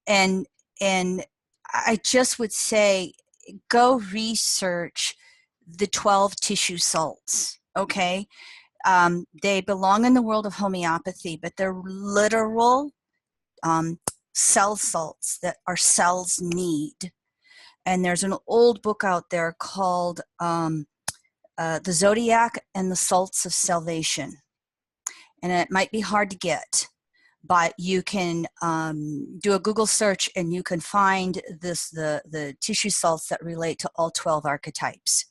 and I just would say, go research the 12 tissue salts, okay? They belong in the world of homeopathy, but they're literal cell salts that our cells need. And there's an old book out there called The Zodiac and the Salts of Salvation. And it might be hard to get, but you can do a Google search and you can find the tissue salts that relate to all 12 archetypes.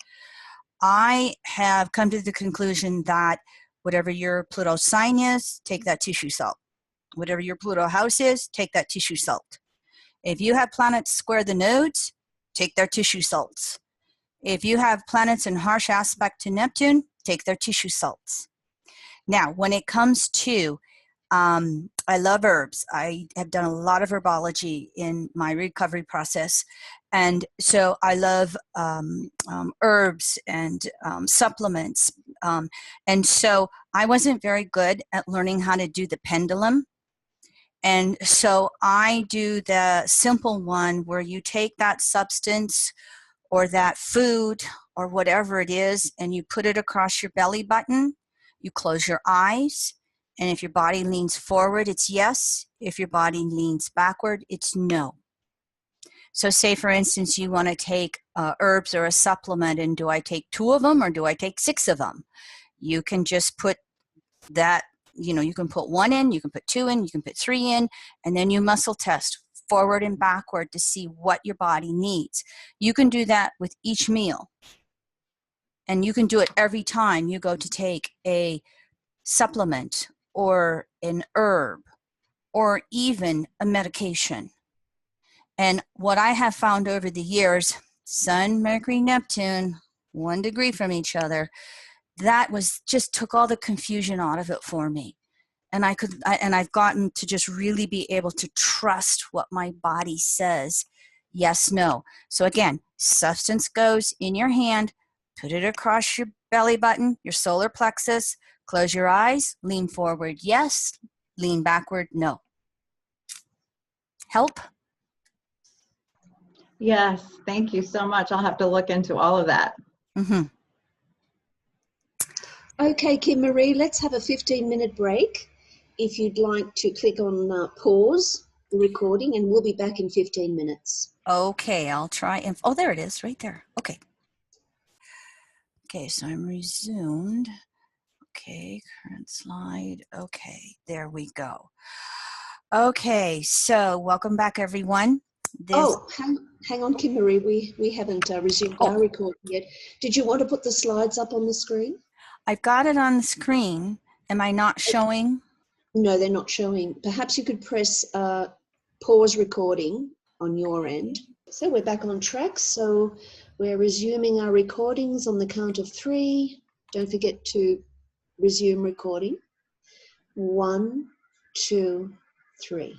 I have come to the conclusion that whatever your Pluto sign is, take that tissue salt. Whatever your Pluto house is, take that tissue salt. If you have planets square the nodes, take their tissue salts. If you have planets in harsh aspect to Neptune, take their tissue salts. Now, when it comes to, I love herbs. I have done a lot of herbology in my recovery process. And so I love herbs and supplements. And so I wasn't very good at learning how to do the pendulum. And so I do the simple one where you take that substance or that food or whatever it is and you put it across your belly button. You close your eyes, and if your body leans forward, it's yes. If your body leans backward, it's no. So say, for instance, you want to take herbs or a supplement, and do I take 2 of them or do I take 6 of them? You can just put that, you can put 1 in, you can put 2 in, you can put 3 in, and then you muscle test forward and backward to see what your body needs. You can do that with each meal. And you can do it every time you go to take a supplement or an herb or even a medication. And what I have found over the years, Sun, Mercury, Neptune, 1 degree from each other, that was just took all the confusion out of it for me. And I've gotten to just really be able to trust what my body says. Yes, no. So again, substance goes in your hand, put it across your belly button, your solar plexus, close your eyes, lean forward, yes, lean backward, no. Help? Yes, thank you so much. I'll have to look into all of that. Mm-hmm. Okay, Kim Marie, let's have a 15-minute break. If you'd like to click on pause the recording, and we'll be back in 15 minutes. Okay, I'll try. Oh, there it is, right there. Okay. Okay, so I'm resumed. Okay, current slide. Okay, there we go. Okay, so welcome back, everyone. Hang on, Kim Marie. We haven't resumed our recording yet. Did you want to put the slides up on the screen? I've got it on the screen. Am I not showing? No, they're not showing. Perhaps you could press pause recording on your end. So we're back on track. So we're resuming our recordings on the count of 3. Don't forget to resume recording. 1, 2, 3.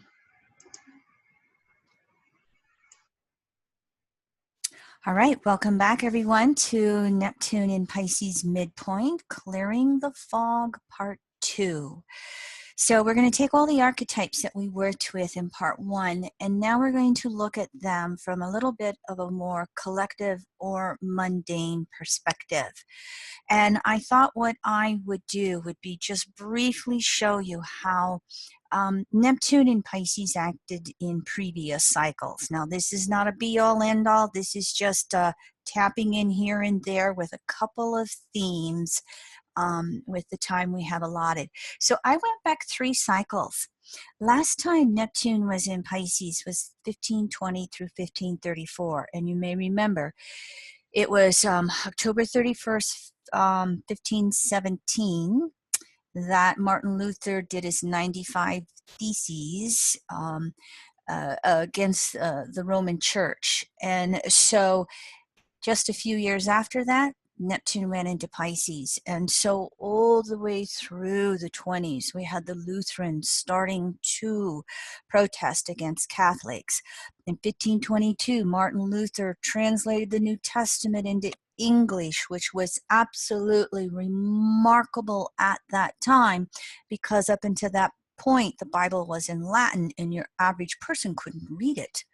All right, welcome back, everyone, to Neptune in Pisces midpoint, Clearing the Fog, Part 2. So we're going to take all the archetypes that we worked with in Part 1, and now we're going to look at them from a little bit of a more collective or mundane perspective. And I thought what I would do would be just briefly show you how Neptune in Pisces acted in previous cycles. Now, this is not a be-all, end-all. This is just tapping in here and there with a couple of themes with the time we have allotted. So I went back 3 cycles. Last time Neptune was in Pisces was 1520 through 1534. And you may remember it was October 31st, 1517, that Martin Luther did his 95 Theses against the Roman Church. And so just a few years after that, Neptune went into Pisces. And so all the way through the 20s, we had the Lutherans starting to protest against Catholics. In 1522, Martin Luther translated the New Testament into English, which was absolutely remarkable at that time, because up until that point, the Bible was in Latin and your average person couldn't read it.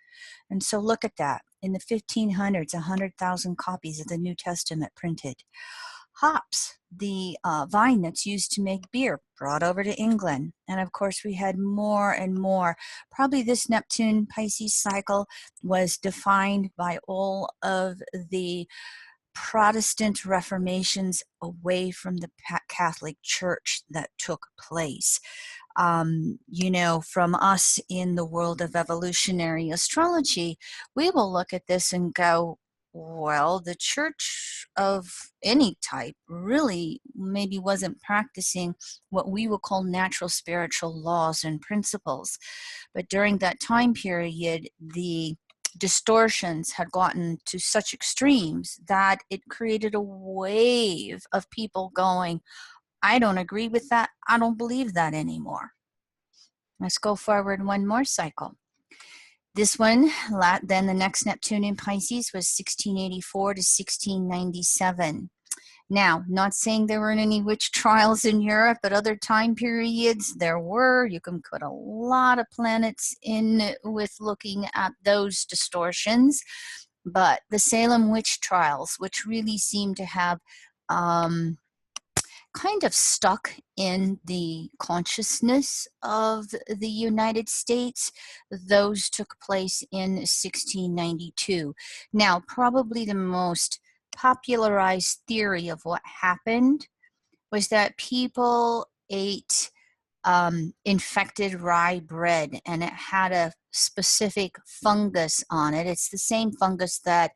And so look at that. In the 1500s, 100,000 copies of the New Testament printed. hops, the vine that's used to make beer, brought over to England. And of course, we had more and more. Probably this Neptune Pisces cycle was defined by all of the Protestant reformations away from the Catholic Church that took place. You know, from us in the world of evolutionary astrology, we will look at this and go, well, the church of any type really maybe wasn't practicing what we would call natural spiritual laws and principles. But during that time period, the distortions had gotten to such extremes that it created a wave of people going, I don't agree with that. I don't believe that anymore. Let's go forward one more cycle. This one, then the next Neptune in Pisces was 1684 to 1697. Now, not saying there weren't any witch trials in Europe, but other time periods there were. You can put a lot of planets in with looking at those distortions. But the Salem witch trials, which really seem to have kind of stuck in the consciousness of the United States, those took place in 1692. Now, probably the most popularized theory of what happened was that people ate infected rye bread, and it had a specific fungus on it. It's the same fungus that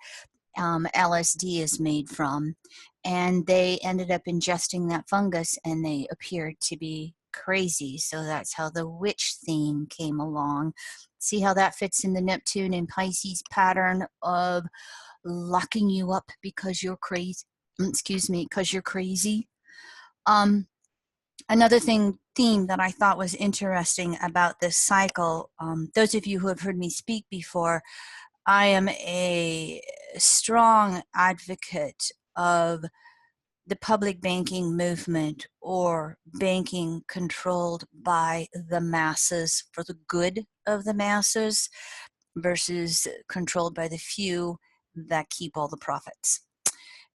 LSD is made from, and they ended up ingesting that fungus and they appeared to be crazy. So that's how the witch theme came along. See how that fits in the Neptune and Pisces pattern of locking you up because you're crazy. Because you're crazy. Another theme that I thought was interesting about this cycle, those of you who have heard me speak before, I am a strong advocate of the public banking movement, or banking controlled by the masses for the good of the masses versus controlled by the few that keep all the profits.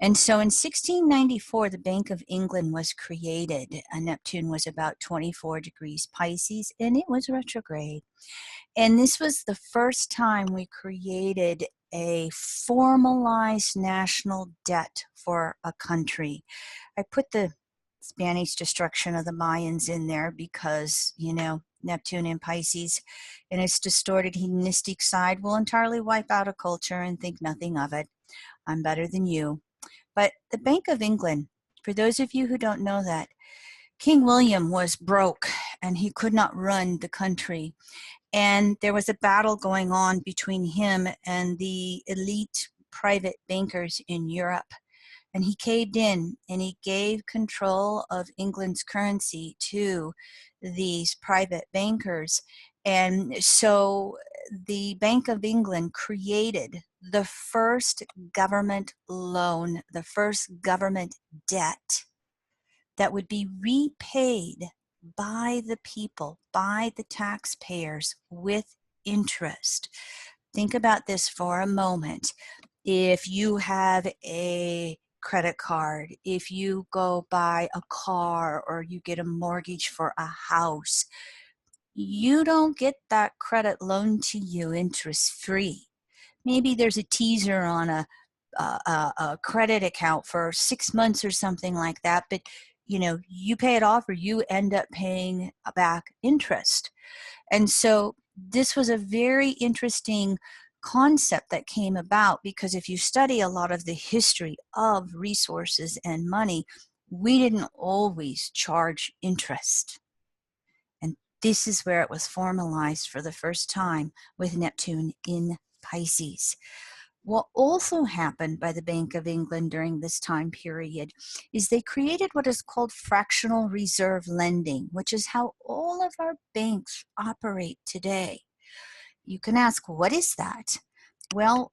And so in 1694, the Bank of England was created. Neptune was about 24 degrees Pisces, and it was retrograde. And this was the first time we created a formalized national debt for a country. I put the Spanish destruction of the Mayans in there because, you know, Neptune in Pisces and its distorted hedonistic side will entirely wipe out a culture and think nothing of it. I'm better than you. But the Bank of England, for those of you who don't know that, King William was broke and he could not run the country. And there was a battle going on between him and the elite private bankers in Europe. And he caved in and he gave control of England's currency to these private bankers. And so the Bank of England created the first government loan, the first government debt that would be repaid by the people, by the taxpayers with interest. Think about this for a moment. If you have a credit card, if you go buy a car or you get a mortgage for a house, you don't get that credit loan to you interest free. Maybe there's a teaser on a credit account for 6 months or something like that, but you know, you pay it off or you end up paying back interest. And so this was a very interesting concept that came about, because if you study a lot of the history of resources and money, we didn't always charge interest. And this is where it was formalized for the first time with Neptune in Pisces. What also happened by the Bank of England during this time period is they created what is called fractional reserve lending, which is how all of our banks operate today. You can ask, what is that? Well,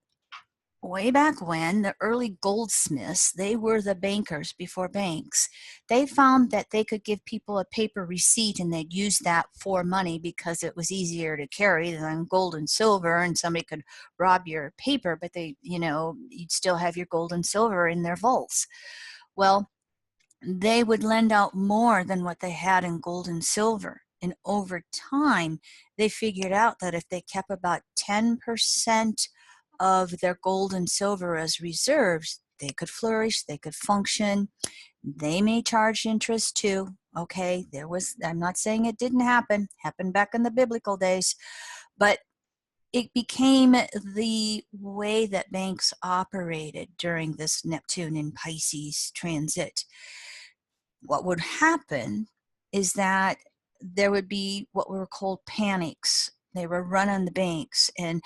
way back when, the early goldsmiths, they were the bankers before banks. They found that they could give people a paper receipt and they'd use that for money because it was easier to carry than gold and silver, and somebody could rob your paper, but they, you know, you'd still have your gold and silver in their vaults. Well, they would lend out more than what they had in gold and silver. And over time, they figured out that if they kept about 10% of their gold and silver as reserves, they could flourish, they could function. They may charge interest too. Okay, I'm not saying it didn't happen, happened back in the biblical days, but it became the way that banks operated during this Neptune and Pisces transit. What would happen is that there would be what were called panics. They were run on the banks, and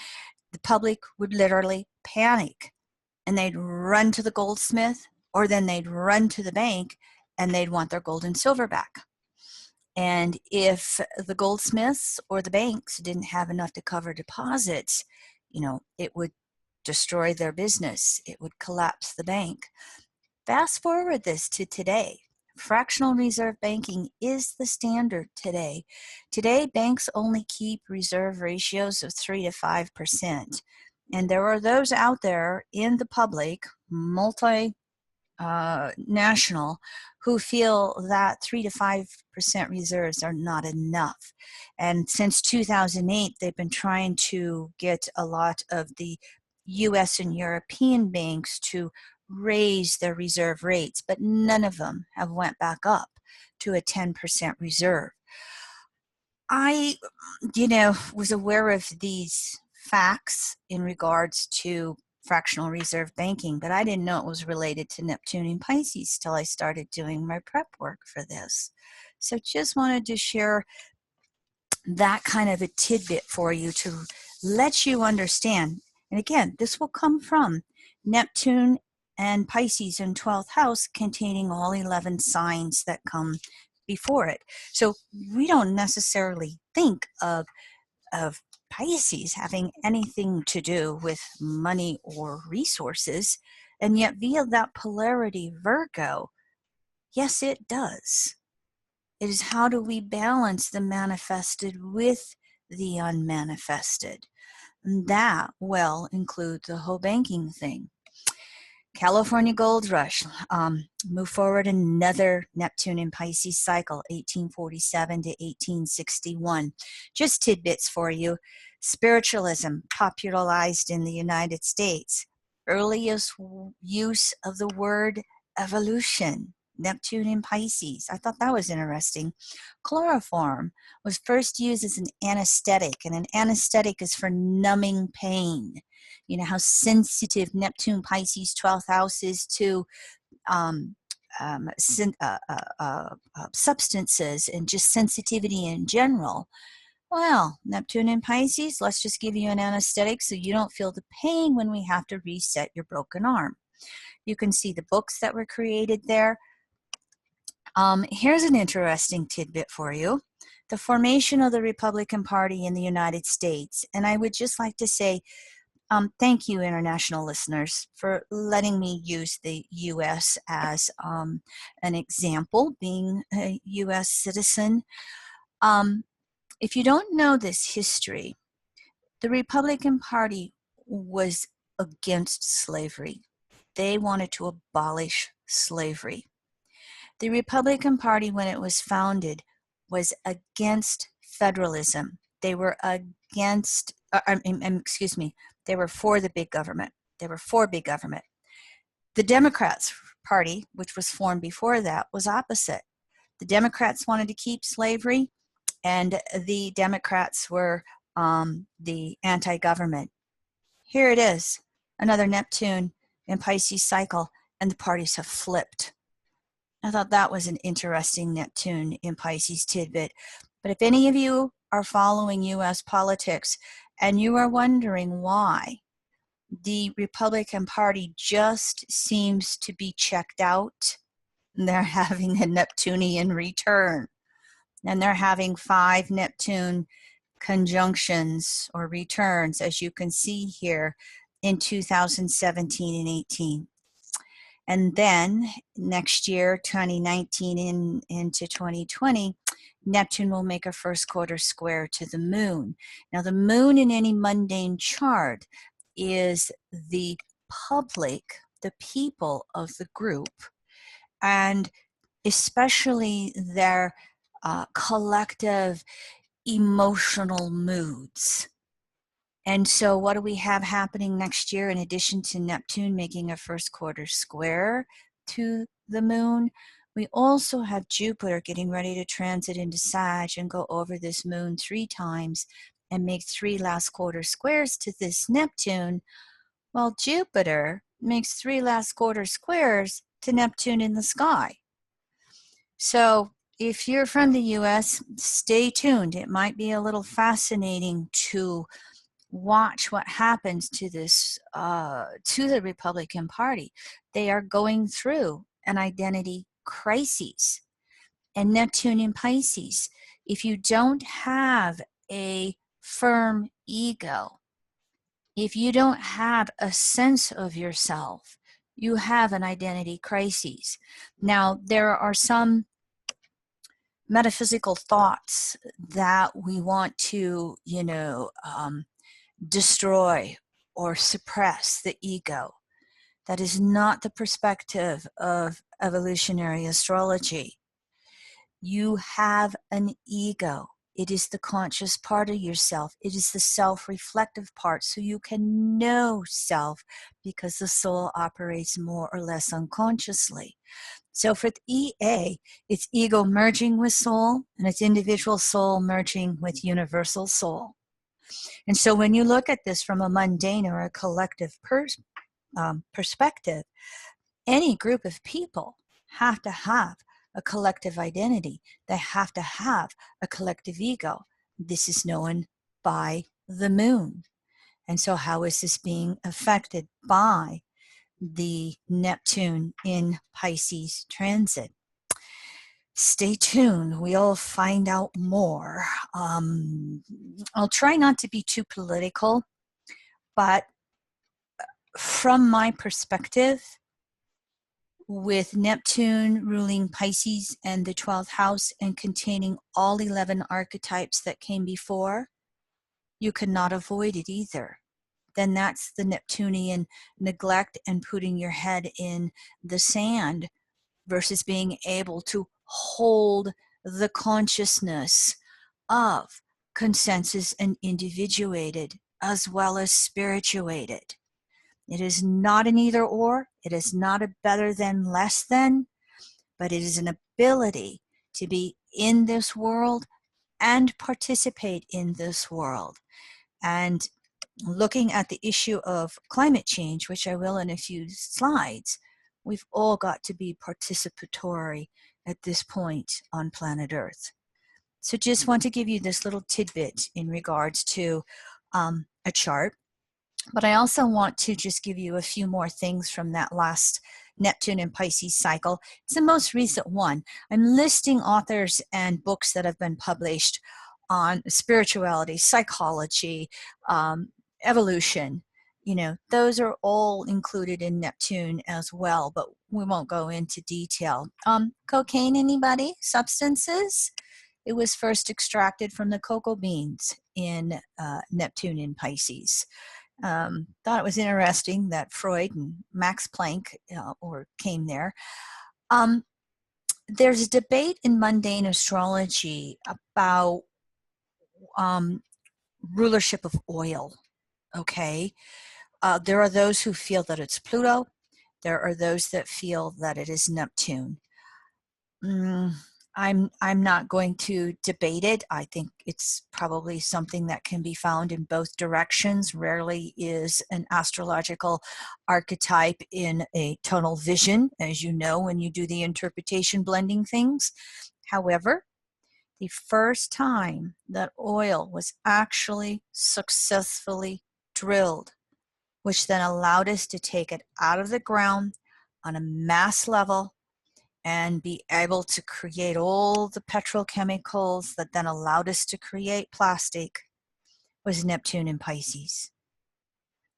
the public would literally panic, and they'd run to the goldsmith, or then they'd run to the bank and they'd want their gold and silver back. And if the goldsmiths or the banks didn't have enough to cover deposits, it would destroy their business. It would collapse the bank. Fast forward this to today. Fractional reserve banking is the standard today. Today, banks only keep reserve ratios of 3 to 5%. And there are those out there in the public, national, who feel that 3 to 5% reserves are not enough. And since 2008, they've been trying to get a lot of the US and European banks to raise their reserve rates, but none of them have went back up to a 10% reserve. I, was aware of these facts in regards to fractional reserve banking, but I didn't know it was related to Neptune and Pisces till I started doing my prep work for this. So just wanted to share that kind of a tidbit for you to let you understand. And again, this will come from Neptune and Pisces in 12th house, containing all 11 signs that come before it. So we don't necessarily think of Pisces having anything to do with money or resources, and yet via that polarity Virgo, yes, it does. It is how do we balance the manifested with the unmanifested. And that will include the whole banking thing. California Gold Rush, move forward another Neptune and Pisces cycle, 1847 to 1861. Just tidbits for you. Spiritualism, popularized in the United States. Earliest use of the word evolution, Neptune and Pisces. I thought that was interesting. Chloroform was first used as an anesthetic, and an anesthetic is for numbing pain. You know how sensitive Neptune, Pisces, 12th house is to substances and just sensitivity in general. Well, Neptune and Pisces, let's just give you an anesthetic so you don't feel the pain when we have to reset your broken arm. You can see the books that were created there. Here's an interesting tidbit for you. The formation of the Republican Party in the United States. And I would just like to say, thank you, international listeners, for letting me use the U.S. as an example, being a U.S. citizen. If you don't know this history, the Republican Party was against slavery. They wanted to abolish slavery. The Republican Party, when it was founded, was against federalism. They were against, they were for the big government. They were for big government. The Democrats Party, which was formed before that, was opposite. The Democrats wanted to keep slavery, and the Democrats were the anti-government. Here it is, another Neptune and Pisces cycle, and the parties have flipped. I thought that was an interesting Neptune in Pisces tidbit. But if any of you are following U.S. politics and you are wondering why the Republican Party just seems to be checked out, they're having a Neptunian return. And they're having 5 Neptune conjunctions or returns, as you can see here, in 2017 and 18. And then next year, 2019 into 2020, Neptune will make a first quarter square to the moon. Now, the moon in any mundane chart is the public, the people of the group. And especially their collective emotional moods. And so what do we have happening next year in addition to Neptune making a first quarter square to the moon? We also have Jupiter getting ready to transit into Sag and go over this moon 3 times and make 3 last quarter squares to this Neptune, while Jupiter makes 3 last quarter squares to Neptune in the sky. So if you're from the US, stay tuned. It might be a little fascinating to watch what happens to this, to the Republican Party. They are going through an identity crisis. And Neptune in Pisces, if you don't have a firm ego, if you don't have a sense of yourself, you have an identity crisis. Now, there are some metaphysical thoughts that we want to, destroy or suppress the ego. That is not the perspective of evolutionary astrology. You have an ego. It is the conscious part of yourself. It is the self-reflective part, so you can know self because the soul operates more or less unconsciously. So for the EA, it's ego merging with soul, and it's individual soul merging with universal soul. And so when you look at this from a mundane or a collective perspective, any group of people have to have a collective identity. They have to have a collective ego. This is known by the moon. And so how is this being affected by the Neptune in Pisces transit? Stay tuned. We'll find out more. I'll try not to be too political, but from my perspective, with Neptune ruling Pisces and the 12th house and containing all 11 archetypes that came before, you cannot avoid it either. Then that's the Neptunian neglect and putting your head in the sand versus being able to hold the consciousness of consensus and individuated as well as spirituated. It is not an either or. It is not a better than, less than, but it is an ability to be in this world and participate in this world. And looking at the issue of climate change, which I will in a few slides, we've all got to be participatory at this point on planet Earth. So just want to give you this little tidbit in regards to a chart. But I also want to just give you a few more things from that last Neptune and Pisces cycle. It's the most recent one. I'm listing authors and books that have been published on spirituality, psychology, evolution. Those are all included in Neptune as well, but we won't go into detail. Cocaine, anybody? Substances? It was first extracted from the cocoa beans in Neptune in Pisces. Thought it was interesting that Freud and Max Planck came there. There's a debate in mundane astrology about rulership of oil. Okay, there are those who feel that it's Pluto. There are those that feel that it is Neptune. I'm not going to debate it. I think it's probably something that can be found in both directions. Rarely is an astrological archetype in a tonal vision, as you know, when you do the interpretation blending things. However, the first time that oil was actually successfully drilled, which then allowed us to take it out of the ground on a mass level and be able to create all the petrochemicals that then allowed us to create plastic, was Neptune in Pisces.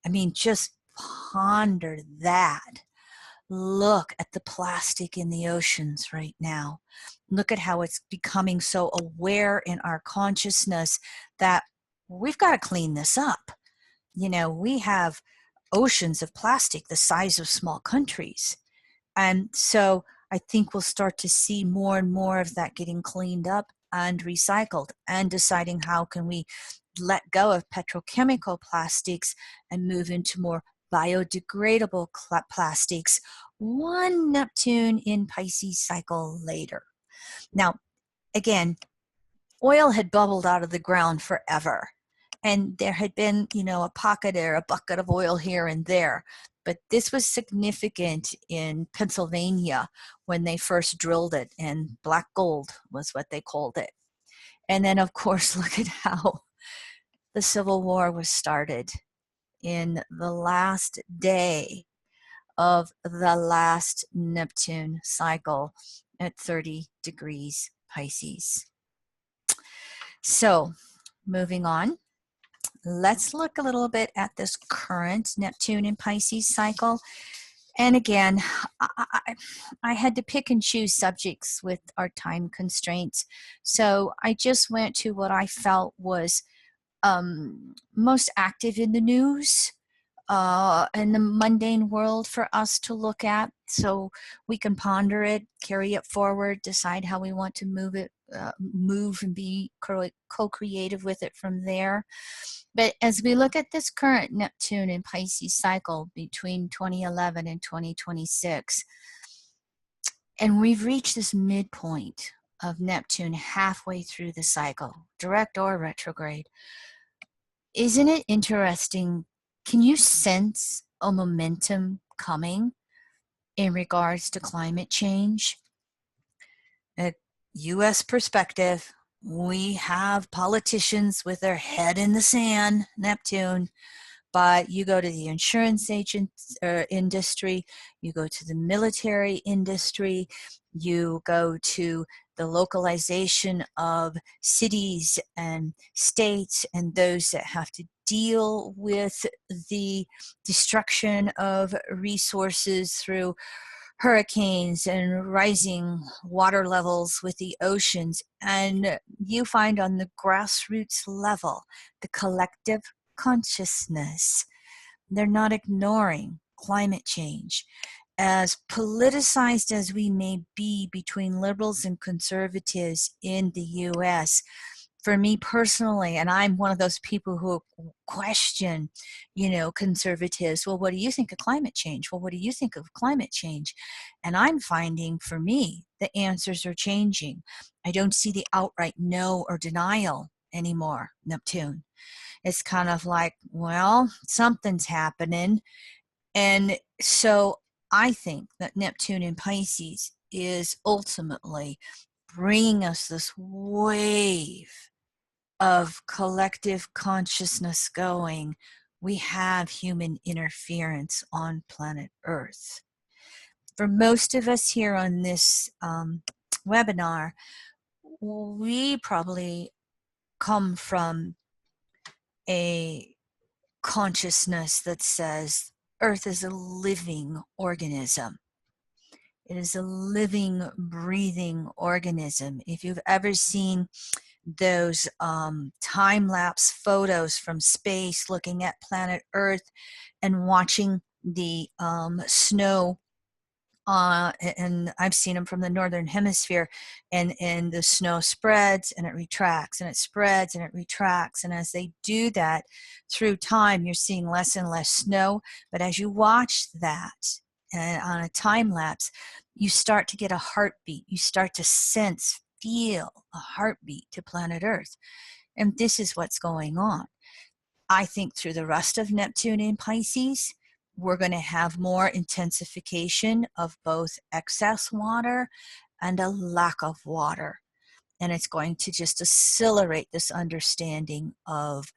I mean, just ponder that. Look at the plastic in the oceans right now. Look at how it's becoming so aware in our consciousness that we've got to clean this up. We have oceans of plastic the size of small countries. And so I think we'll start to see more and more of that getting cleaned up and recycled, and deciding how can we let go of petrochemical plastics and move into more biodegradable plastics, one Neptune in Pisces cycle later. Now, again, oil had bubbled out of the ground forever, and there had been, a pocket or a bucket of oil here and there. But this was significant in Pennsylvania when they first drilled it, and black gold was what they called it. And then, of course, look at how the Civil War was started in the last day of the last Neptune cycle at 30 degrees Pisces. So, moving on, let's look a little bit at this current Neptune in Pisces cycle. And again, I had to pick and choose subjects with our time constraints. So I just went to what I felt was most active in the news, in the mundane world for us to look at, so we can ponder it, carry it forward, decide how we want to move and be co-creative with it from there. But as we look at this current Neptune in Pisces cycle between 2011 and 2026, and we've reached this midpoint of Neptune halfway through the cycle, direct or retrograde, isn't it interesting? Can you sense a momentum coming in regards to climate change? A U.S. perspective, we have politicians with their head in the sand, Neptune, but you go to the insurance industry, you go to the military industry, you go to the localization of cities and states and those that have to deal with the destruction of resources through hurricanes and rising water levels with the oceans. And you find on the grassroots level, the collective consciousness, they're not ignoring climate change. As politicized as we may be between liberals and conservatives in the US, for me personally, and I'm one of those people who question, conservatives, well, what do you think of climate change? Well, what do you think of climate change? And I'm finding, for me, the answers are changing. I don't see the outright no or denial anymore, Neptune. It's kind of like, well, something's happening. And so I think that Neptune in Pisces is ultimately bringing us this wave of collective consciousness going. We have human interference on planet Earth. For most of us here on this webinar, we probably come from a consciousness that says Earth is a living organism. It is a living, breathing organism. If you've ever seen those time-lapse photos from space looking at planet Earth and watching the snow, and I've seen them from the northern hemisphere, and the snow spreads and it retracts and it spreads and it retracts, and as they do that through time, you're seeing less and less snow. But as you watch that on a time lapse, you start to get a heartbeat. You start to feel a heartbeat to planet Earth. And this is what's going on. I think through the rest of Neptune in Pisces, we're going to have more intensification of both excess water and a lack of water. And it's going to just accelerate this understanding of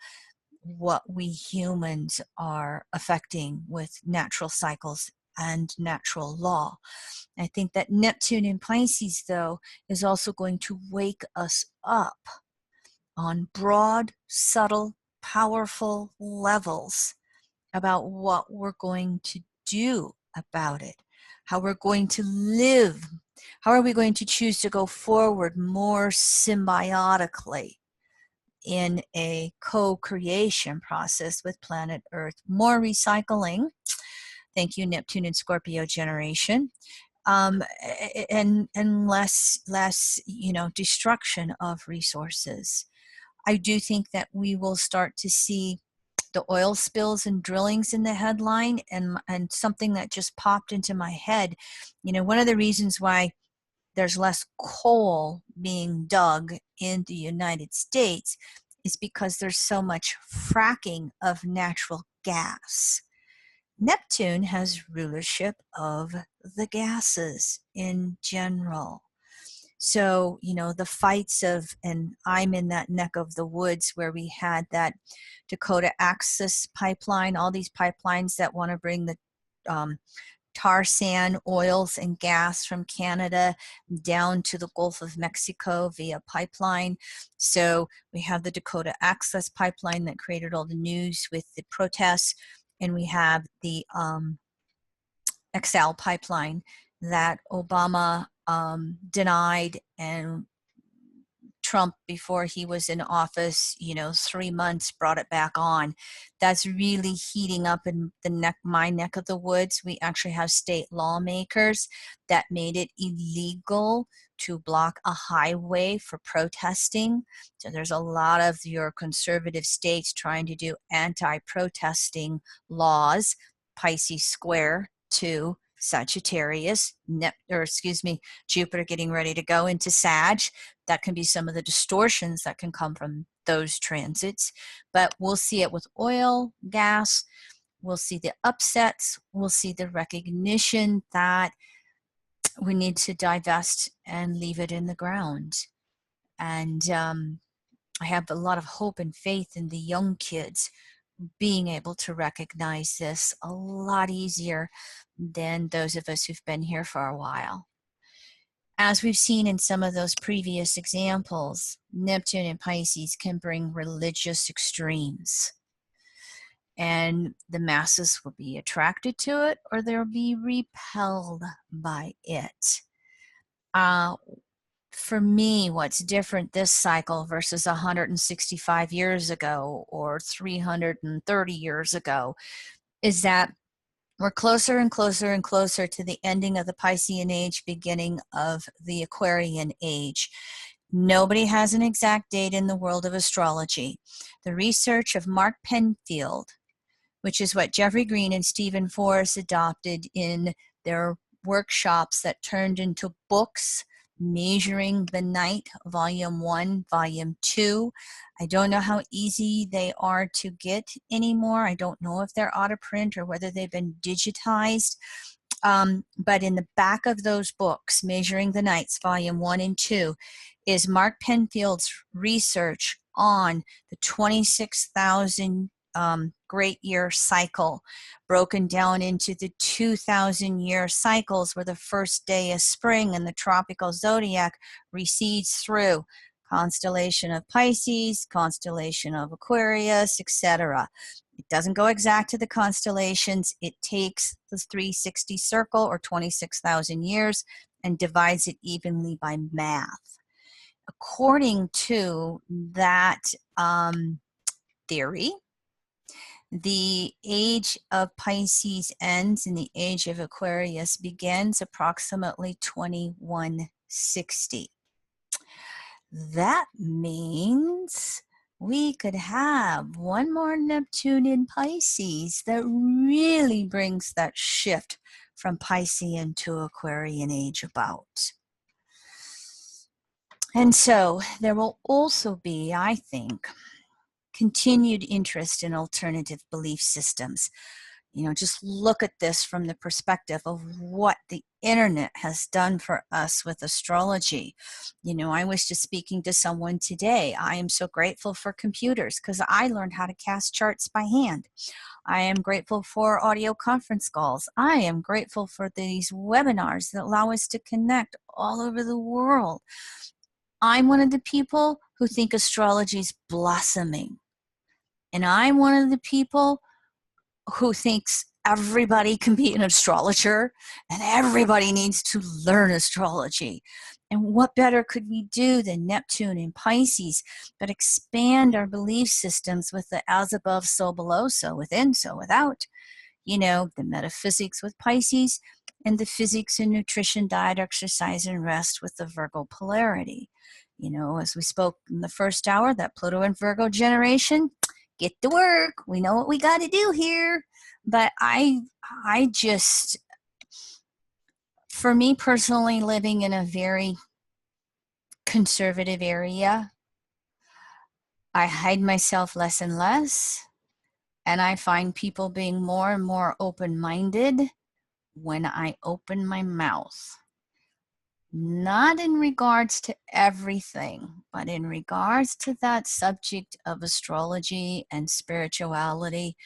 what we humans are affecting with natural cycles and natural law. I think that Neptune in Pisces, though, is also going to wake us up on broad, subtle, powerful levels about what we're going to do about it, how we're going to live, how are we going to choose to go forward more symbiotically in a co-creation process with planet Earth, more recycling. Thank you, Neptune and Scorpio generation. and less destruction of resources. I do think that we will start to see the oil spills and drillings in the headline, and something that just popped into my head. One of the reasons why there's less coal being dug in the United States is because there's so much fracking of natural gas. Neptune has rulership of the gases in general. So, the fights and I'm in that neck of the woods where we had that Dakota Access pipeline, all these pipelines that want to bring the tar sand, oils, and gas from Canada down to the Gulf of Mexico via pipeline. So we have the Dakota Access pipeline that created all the news with the protests, and we have the XL pipeline that Obama denied, and Trump, before he was in office, 3 months, brought it back on. That's really heating up in my neck of the woods. We actually have state lawmakers that made it illegal to block a highway for protesting. So there's a lot of your conservative states trying to do anti-protesting laws. Pisces square to Sagittarius, Jupiter getting ready to go into Sag. That can be some of the distortions that can come from those transits. But we'll see it with oil, gas. We'll see the upsets. We'll see the recognition that we need to divest and leave it in the ground. And I have a lot of hope and faith in the young kids being able to recognize this a lot easier than those of us who've been here for a while. As we've seen in some of those previous examples, Neptune and Pisces can bring religious extremes. And the masses will be attracted to it, or they'll be repelled by it. For me, what's different this cycle versus 165 years ago or 330 years ago is that we're closer and closer and closer to the ending of the Piscean age, beginning of the Aquarian age. Nobody has an exact date in the world of astrology. The research of Mark Penfield, which is what Jeffrey Green and Stephen Forrest adopted in their workshops that turned into books, Measuring the Night, Volume 1, Volume 2. I don't know how easy they are to get anymore. I don't know if they're out of print or whether they've been digitized. But in the back of those books, Measuring the Nights, Volume 1 and 2, is Mark Penfield's research on the 26,000 great year cycle, broken down into the 2,000-year cycles, where the first day is spring and the tropical zodiac recedes through constellation of Pisces, constellation of Aquarius, etc. It doesn't go exact to the constellations. It takes the 360 circle, or 26,000 years, and divides it evenly by math. According to that theory, the age of Pisces ends and the age of Aquarius begins approximately 2160. That means we could have one more Neptune in Pisces that really brings that shift from Piscean to Aquarian age about. And so there will also be, I think, continued interest in alternative belief systems. Just look at this from the perspective of what the internet has done for us with astrology. I was just speaking to someone today. I am so grateful for computers because I learned how to cast charts by hand. I am grateful for audio conference calls. I am grateful for these webinars that allow us to connect all over the world. I'm one of the people who think astrology is blossoming. And I'm one of the people who thinks everybody can be an astrologer and everybody needs to learn astrology. And what better could we do than Neptune and Pisces, but expand our belief systems with the as above, so below, so within, so without. The metaphysics with Pisces and the physics and nutrition, diet, exercise, and rest with the Virgo polarity. You know, as we spoke in the first hour, that Pluto and Virgo generation, get to work. We know what we got to do here. But I just, for me personally, living in a very conservative area, I hide myself less and less. And I find people being more and more open-minded when I open my mouth. Not in regards to everything, but in regards to that subject of astrology and spirituality.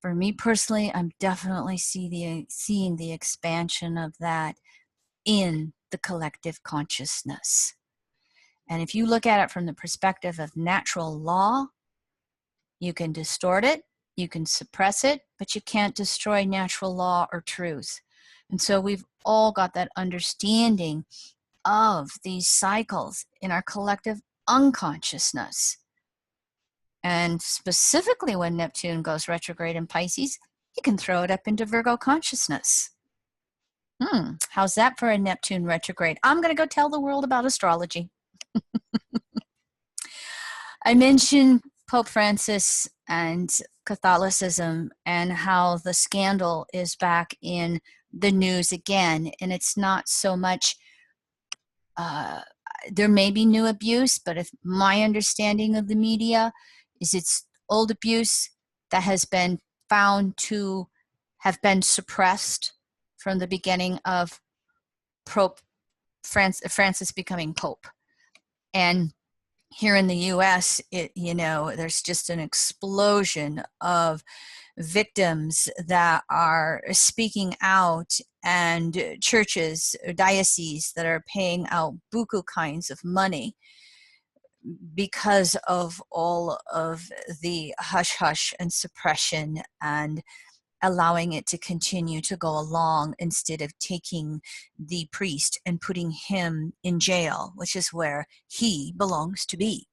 For me personally, I'm definitely seeing the expansion of that in the collective consciousness. And if you look at it from the perspective of natural law, you can distort it, you can suppress it, but you can't destroy natural law or truth. And so we've all got that understanding of these cycles in our collective unconsciousness. And specifically when Neptune goes retrograde in Pisces, you can throw it up into Virgo consciousness. How's that for a Neptune retrograde? I'm going to go tell the world about astrology. I mentioned Pope Francis and Catholicism and how the scandal is back in the news again. And it's not so much, there may be new abuse, but if my understanding of the media is it's old abuse that has been found to have been suppressed from the beginning of Pope Francis becoming Pope. And here in the U.S., there's just an explosion of victims that are speaking out, and churches, dioceses that are paying out buku kinds of money because of all of the hush-hush and suppression and allowing it to continue to go along instead of taking the priest and putting him in jail, which is where he belongs to be.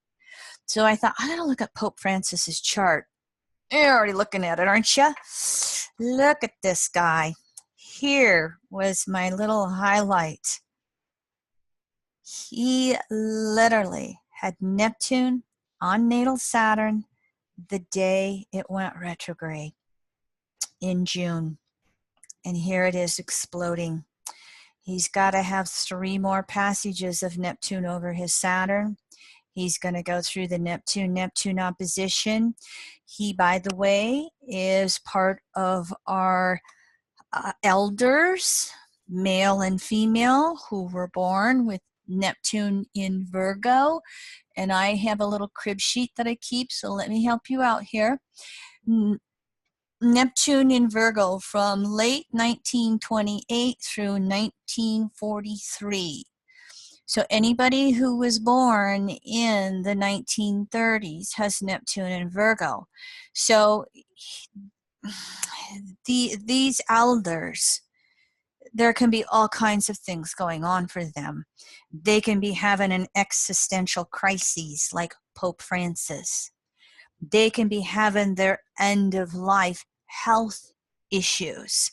So I thought, I gotta look at Pope Francis's chart. You're already looking at it, aren't you? Look at this guy. Here was my little highlight. He literally had Neptune on natal Saturn the day it went retrograde in June. And here it is exploding. He's got to have 3 more passages of Neptune over his Saturn. He's going to go through the Neptune opposition. He, by the way, is part of our elders, male and female, who were born with Neptune in Virgo. And I have a little crib sheet that I keep, so let me help you out here. Neptune in Virgo from late 1928 through 1943. So anybody who was born in the 1930s has Neptune in Virgo. So these elders, there can be all kinds of things going on for them. They can be having an existential crisis like Pope Francis. They can be having their end of life health issues.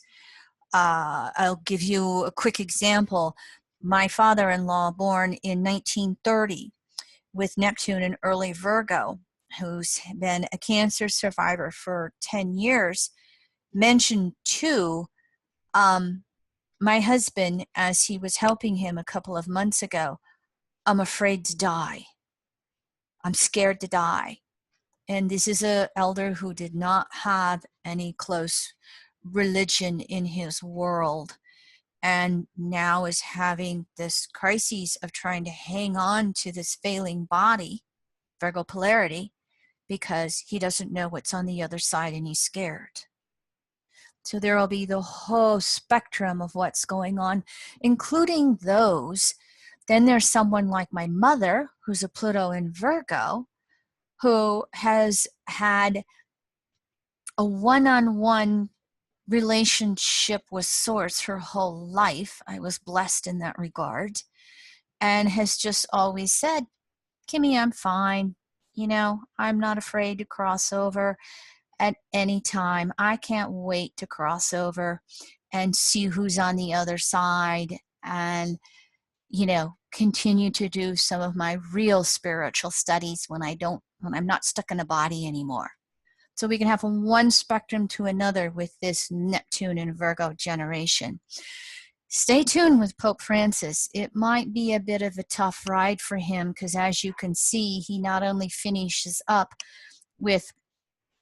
I'll give you a quick example. My father-in-law, born in 1930 with Neptune in early Virgo, who's been a cancer survivor for 10 years, mentioned to my husband as he was helping him a couple of months ago, I'm afraid to die. I'm scared to die. And this is an elder who did not have any close religion in his world, and now is having this crisis of trying to hang on to this failing body, Virgo polarity, because he doesn't know what's on the other side and he's scared. So there will be the whole spectrum of what's going on, including those. Then there's someone like my mother, who's a Pluto in Virgo, who has had a one-on-one relationship with Source her whole life. I was blessed in that regard, and has just always said, Kimmy, I'm fine. I'm not afraid to cross over at any time. I can't wait to cross over. and see who's on the other side, and, you know, continue to do some of my real spiritual studies when I'm not stuck in a body anymore. So we can have from one spectrum to another with this Neptune and Virgo generation. Stay tuned with Pope Francis. It might be a bit of a tough ride for him because, as you can see, he not only finishes up with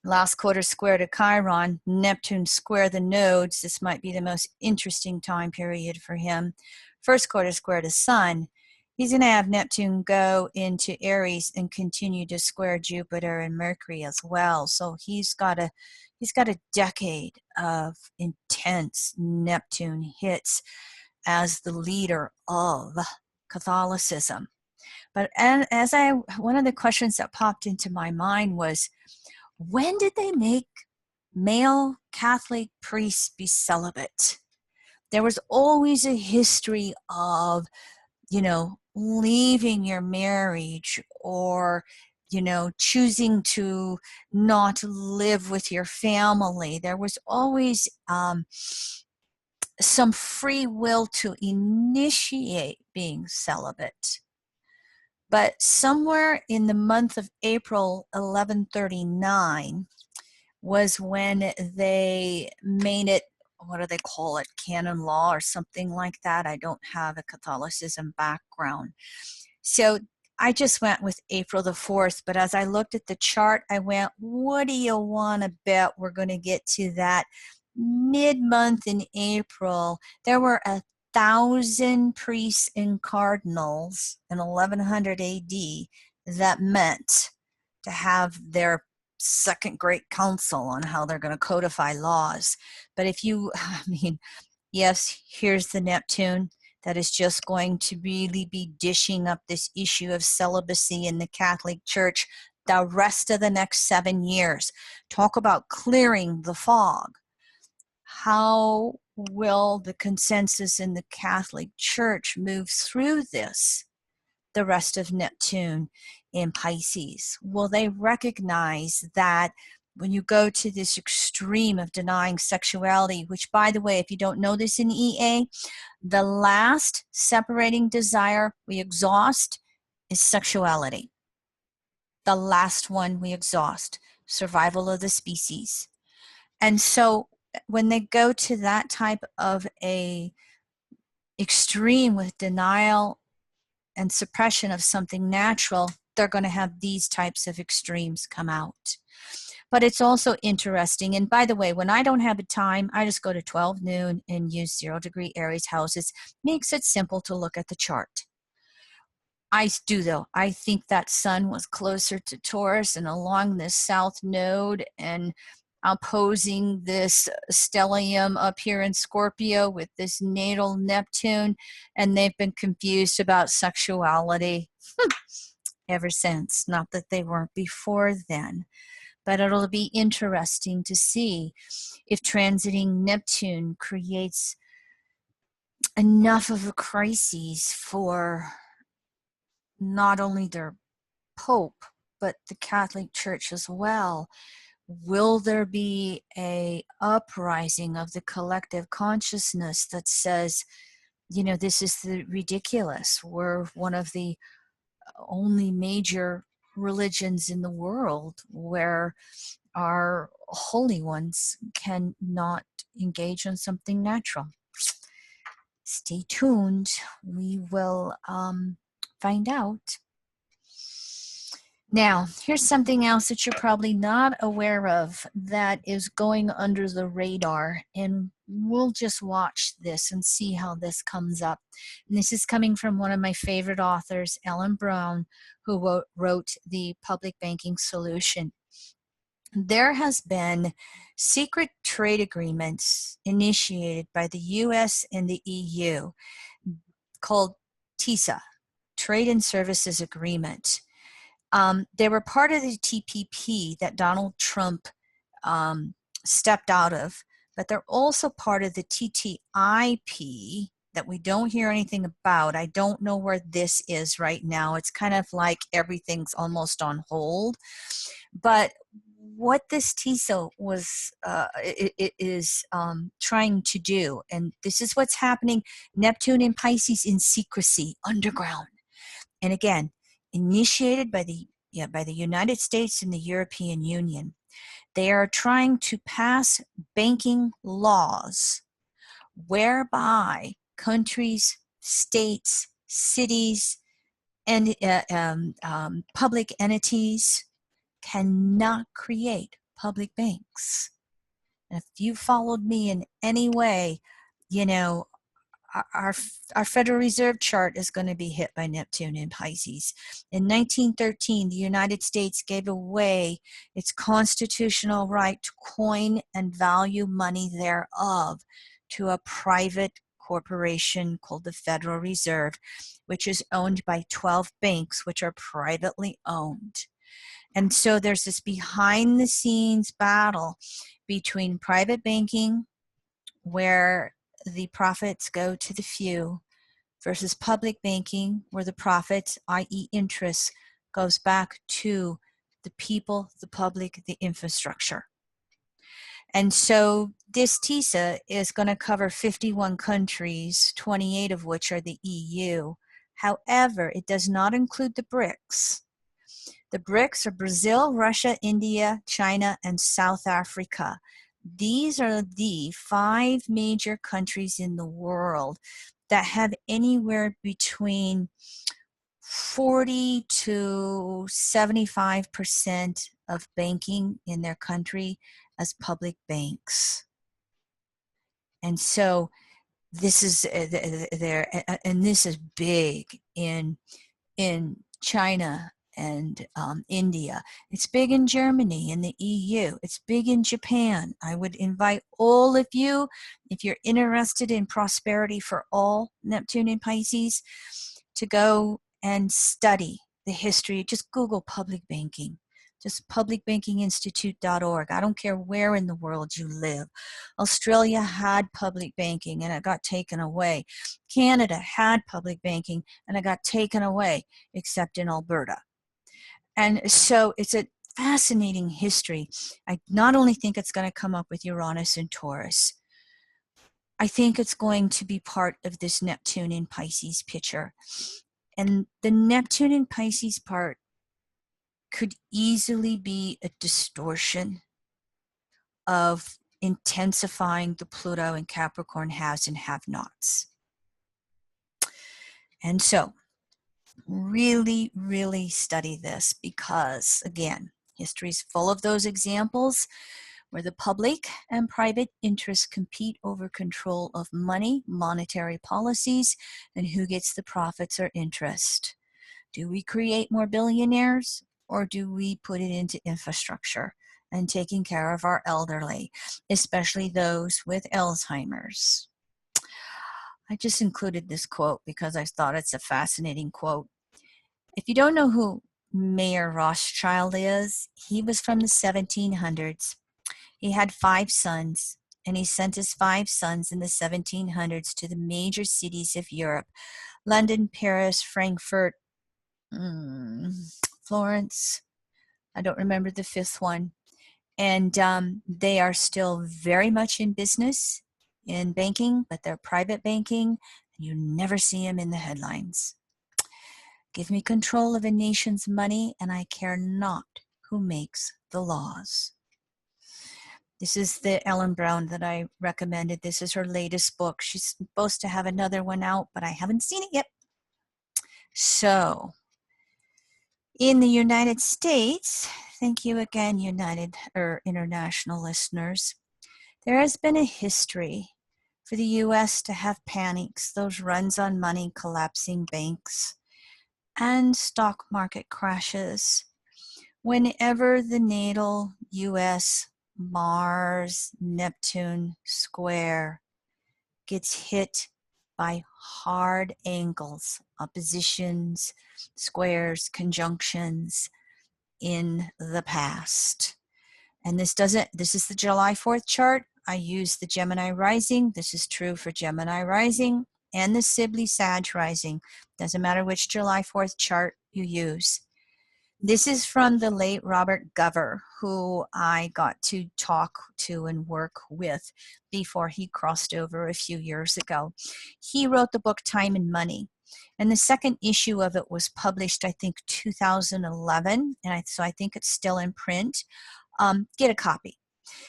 last quarter square to Chiron, Neptune square the nodes. This might be the most interesting time period for him. First quarter square to Sun. He's going to have Neptune go into Aries and continue to square Jupiter and Mercury as well. So he's got a decade of intense Neptune hits as the leader of Catholicism. But one of the questions that popped into my mind was, when did they make male Catholic priests be celibate? There was always a history of, you know, leaving your marriage, or, you know, choosing to not live with your family. There was always some free will to initiate being celibate. But somewhere in the month of April 1139 was when they made it, what do they call it, canon law or something like that. I don't have a Catholicism background. So I just went with April the 4th, but as I looked at the chart, I went, what do you want to bet we're going to get to that mid-month in April? There were 1,000 priests and cardinals in 1100 AD that meant to have their second great council on how they're going to codify laws. But yes, here's the Neptune that is just going to really be dishing up this issue of celibacy in the Catholic Church the rest of the next 7 years. Talk about clearing the fog. How will the consensus in the Catholic Church move through this, the rest of Neptune in Pisces? Will they recognize that when you go to this extreme of denying sexuality, which, by the way, if you don't know this in EA, the last separating desire we exhaust is sexuality. The last one we exhaust, survival of the species. And so when they go to that type of a extreme with denial and suppression of something natural, they're going to have these types of extremes come out. But it's also interesting. And by the way, when I don't have a time, I just go to 12 noon and use 0 degree Aries houses. Makes it simple to look at the chart. I do, though. I think that Sun was closer to Taurus and along this south node and opposing this stellium up here in Scorpio with this natal Neptune, and they've been confused about sexuality ever since. Not that they weren't before then, but it'll be interesting to see if transiting Neptune creates enough of a crisis for not only their Pope, but the Catholic Church as well. Will there be a uprising of the collective consciousness that says, you know, this is ridiculous. We're one of the only major religions in the world where our holy ones cannot engage in something natural. Stay tuned. We will find out. Now, here's something else that you're probably not aware of that is going under the radar, and we'll just watch this and see how this comes up. And this is coming from one of my favorite authors, Ellen Brown, who wrote The Public Banking Solution. There has been secret trade agreements initiated by the US and the EU called TISA, Trade and Services Agreement. They were part of the TPP that Donald Trump stepped out of, but they're also part of the TTIP that we don't hear anything about. I don't know where this is right now. It's kind of like everything's almost on hold. But what this TISA was is trying to do, and this is what's happening, Neptune in Pisces in secrecy, underground. And again, initiated by the United States and the European Union. They are trying to pass banking laws whereby countries, states, cities, and public entities cannot create public banks. And if you followed me in any way, you know, our Federal Reserve chart is going to be hit by Neptune in Pisces. In 1913, the United States gave away its constitutional right to coin and value money thereof to a private corporation called the Federal Reserve, which is owned by 12 banks, which are privately owned. And so there's this behind the scenes battle between private banking, where the profits go to the few, versus public banking, where the profits, i.e. interest, goes back to the people, the public, the infrastructure. And so this TISA is going to cover 51 countries, 28 of which are the EU. However, it does not include the BRICS. The BRICS are Brazil, Russia, India, China, and South Africa. These are the 5 major countries in the world that have anywhere between 40 to 75% of banking in their country as public banks. And so this is and this is big in China and India. It's big in Germany and the EU. It's big in Japan. I would invite all of you, if you're interested in prosperity for all, Neptune in Pisces, to go and study the history. Just Google public banking. Just publicbankinginstitute.org. I don't care where in the world you live. Australia had public banking and it got taken away. Canada had public banking and it got taken away, except in Alberta. And so it's a fascinating history. I not only think it's going to come up with Uranus and Taurus, I think it's going to be part of this Neptune in Pisces picture. And the Neptune in Pisces part could easily be a distortion of intensifying the Pluto and Capricorn haves and have-nots. And so really, really study this, because again, history is full of those examples where the public and private interests compete over control of money, monetary policies, and who gets the profits or interest. Do we create more billionaires, or do we put it into infrastructure and taking care of our elderly, especially those with Alzheimer's? I just included this quote because I thought it's a fascinating quote. If you don't know who Mayer Rothschild is, he was from the 1700s. He had 5 sons, and he sent his 5 sons in the 1700s to the major cities of Europe: London, Paris, Frankfurt, Florence. I don't remember the 5th one. And they are still very much in business, in banking, but they're private banking, and you never see them in the headlines. Give me control of a nation's money, and I care not who makes the laws. This is the Ellen Brown that I recommended. This is her latest book. She's supposed to have another one out, but I haven't seen it yet. So, in the United States, thank you again, international listeners, there has been a history for the U.S. to have panics, those runs on money, collapsing banks, and stock market crashes whenever the natal U.S. Mars Neptune square gets hit by hard angles, oppositions, squares, conjunctions in the past. And this is the July 4th chart. I use the Gemini rising. This is true for Gemini rising and the Sibley Sag rising. Doesn't matter which July 4th chart you use. This is from the late Robert Gover, who I got to talk to and work with before he crossed over a few years ago. He wrote the book Time and Money, and the second issue of it was published, I think, 2011, and so I think it's still in print. Get a copy.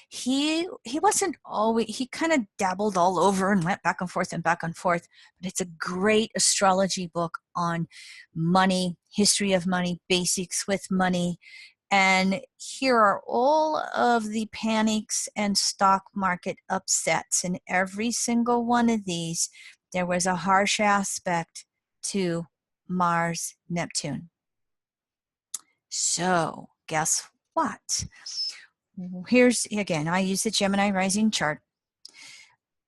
He wasn't always, he kind of dabbled all over and went back and forth, but it's a great astrology book on money, history of money, basics with money. And here are all of the panics and stock market upsets. And every single one of these, there was a harsh aspect to Mars, Neptune. So guess what? Here's, again, I use the Gemini rising chart.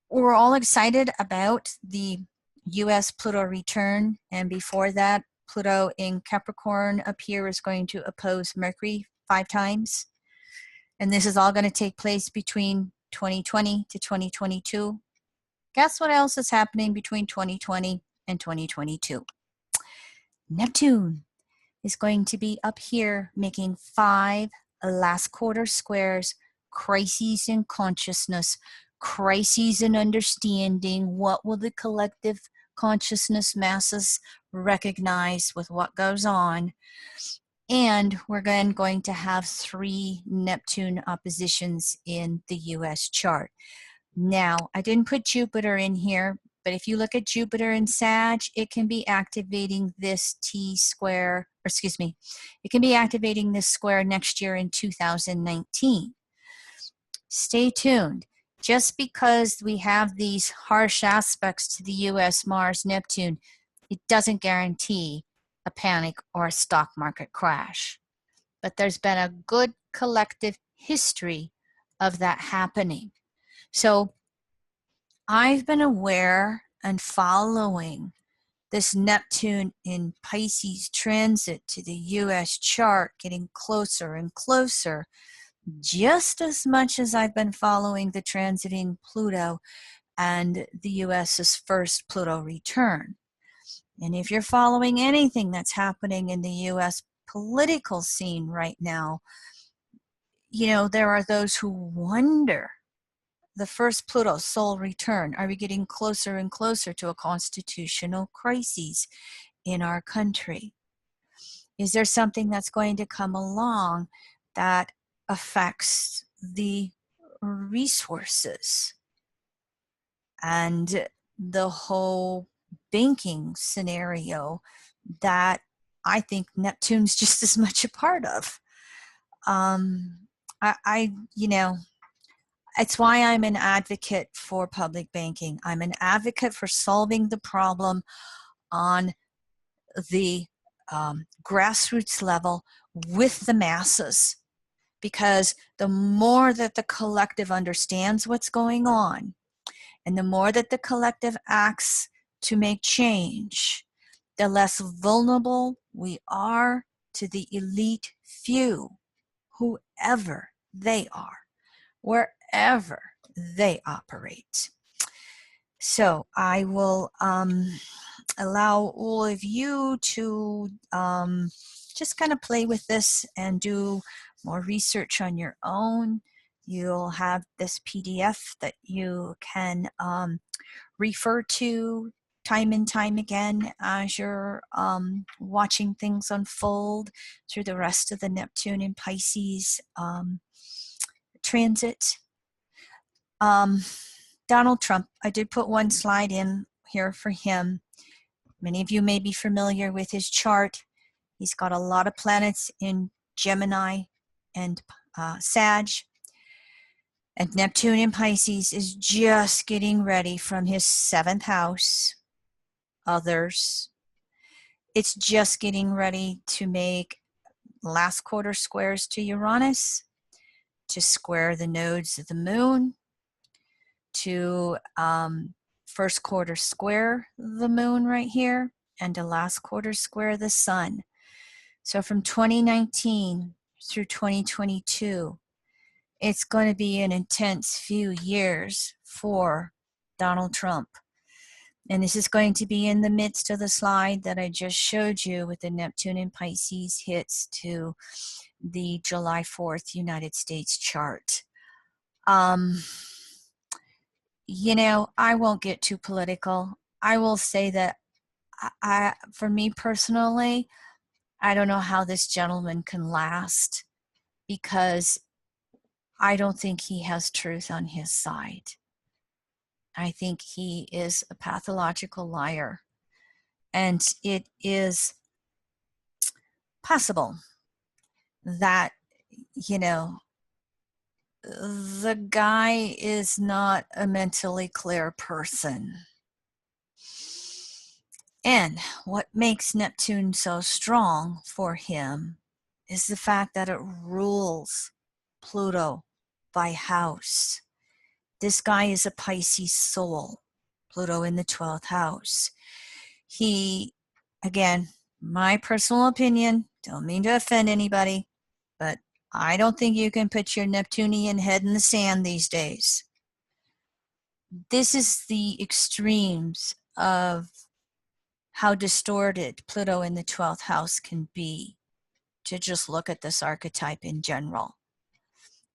We're all excited about the US Pluto return, and before that, Pluto in Capricorn up here is going to oppose Mercury 5 times. And this is all going to take place between 2020 to 2022. Guess what else is happening between 2020 and 2022? Neptune is going to be up here making 5 last quarter squares, crises in consciousness, crises in understanding. What will the collective consciousness masses recognize with what goes on? And we're then going to have 3 Neptune oppositions in the US chart. Now, I didn't put Jupiter in here, but if you look at Jupiter in Sag, it can be activating this T-square, or excuse me, it can be activating this square next year in 2019. Stay tuned. Just because we have these harsh aspects to the US Mars Neptune, it doesn't guarantee a panic or a stock market crash. But there's been a good collective history of that happening. So I've been aware and following this Neptune in Pisces transit to the US chart getting closer and closer, just as much as I've been following the transiting Pluto and the US's first Pluto return. And if you're following anything that's happening in the US political scene right now, you know, there are those who wonder, the first Pluto soul return, are we getting closer and closer to a constitutional crisis in our country? Is there something that's going to come along that affects the resources and the whole banking scenario that I think Neptune's just as much a part of? You know, it's why I'm an advocate for public banking. I'm an advocate for solving the problem on the grassroots level with the masses, because the more that the collective understands what's going on, and the more that the collective acts to make change, the less vulnerable we are to the elite few, whoever they are, wherever they operate. So I will allow all of you to just kind of play with this and do more research on your own. You'll have this PDF that you can refer to time and time again as you're watching things unfold through the rest of the Neptune and Pisces transit. Donald Trump, I did put one slide in here for him. Many of you may be familiar with his chart. He's got a lot of planets in Gemini and Sag. And Neptune in Pisces is just getting ready from his 7th house, others. It's just getting ready to make last quarter squares to Uranus, to square the nodes of the moon, to first quarter square the moon right here, and to last quarter square the sun. So from 2019 through 2022, it's going to be an intense few years for Donald Trump. And this is going to be in the midst of the slide that I just showed you with the Neptune in Pisces hits to the July 4th United States chart. You know, I won't get too political. I will say that for me personally, I don't know how this gentleman can last, because I don't think he has truth on his side. I think he is a pathological liar. And it is possible that, you know, the guy is not a mentally clear person. And what makes Neptune so strong for him is the fact that it rules Pluto by house. This guy is a Pisces soul, Pluto in the 12th house. He, again, my personal opinion, don't mean to offend anybody, but I don't think you can put your Neptunian head in the sand these days. This is the extremes of how distorted Pluto in the 12th house can be, to just look at this archetype in general.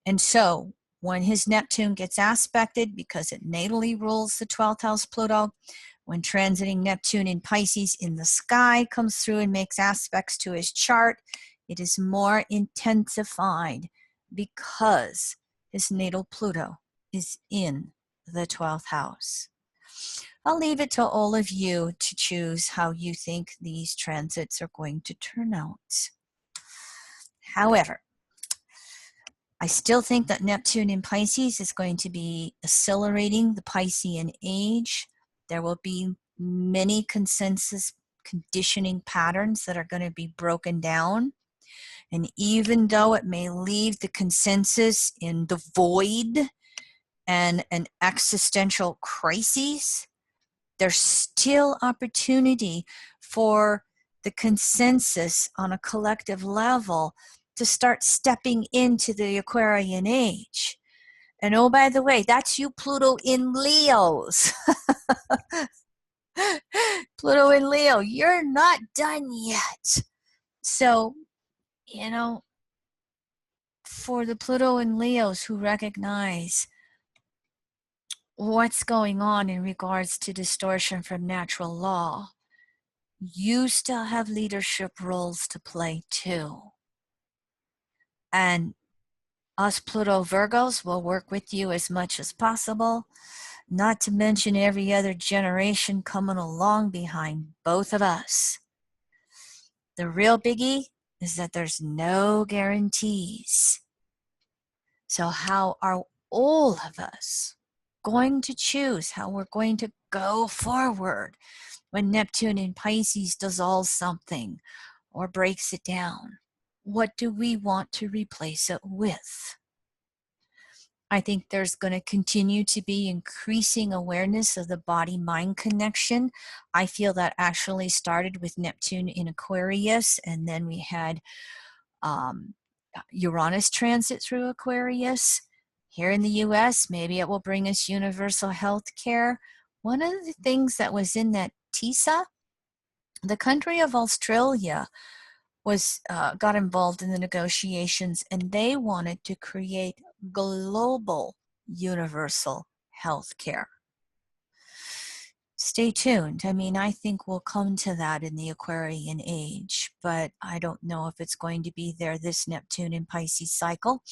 And so when his Neptune gets aspected, because it natally rules the 12th house Pluto, when transiting Neptune in Pisces in the sky comes through and makes aspects to his chart, it is more intensified because his natal Pluto is in the 12th house. I'll leave it to all of you to choose how you think these transits are going to turn out. However, I still think that Neptune in Pisces is going to be accelerating the Piscean age. There will be many consensus conditioning patterns that are going to be broken down. And even though it may leave the consensus in the void and an existential crisis, there's still opportunity for the consensus on a collective level to start stepping into the Aquarian age. And oh, by the way, that's you Pluto in Leos. Pluto in Leo, you're not done yet. So, you know, for the Pluto in Leos who recognize what's going on in regards to distortion from natural law, you still have leadership roles to play too. And us Pluto Virgos will work with you as much as possible, not to mention every other generation coming along behind both of us. The real biggie is that there's no guarantees. So how are all of us going to choose how we're going to go forward when Neptune in Pisces does all something or breaks it down? What do we want to replace it with? I think there's going to continue to be increasing awareness of the body-mind connection. I feel that actually started with Neptune in Aquarius, and then we had Uranus transit through Aquarius. Here in the US, maybe it will bring us universal health care. One of the things that was in that TISA, the country of Australia was got involved in the negotiations, and they wanted to create global universal health care. Stay tuned. I mean, I think we'll come to that in the Aquarian age, but I don't know if it's going to be there this Neptune in Pisces cycle.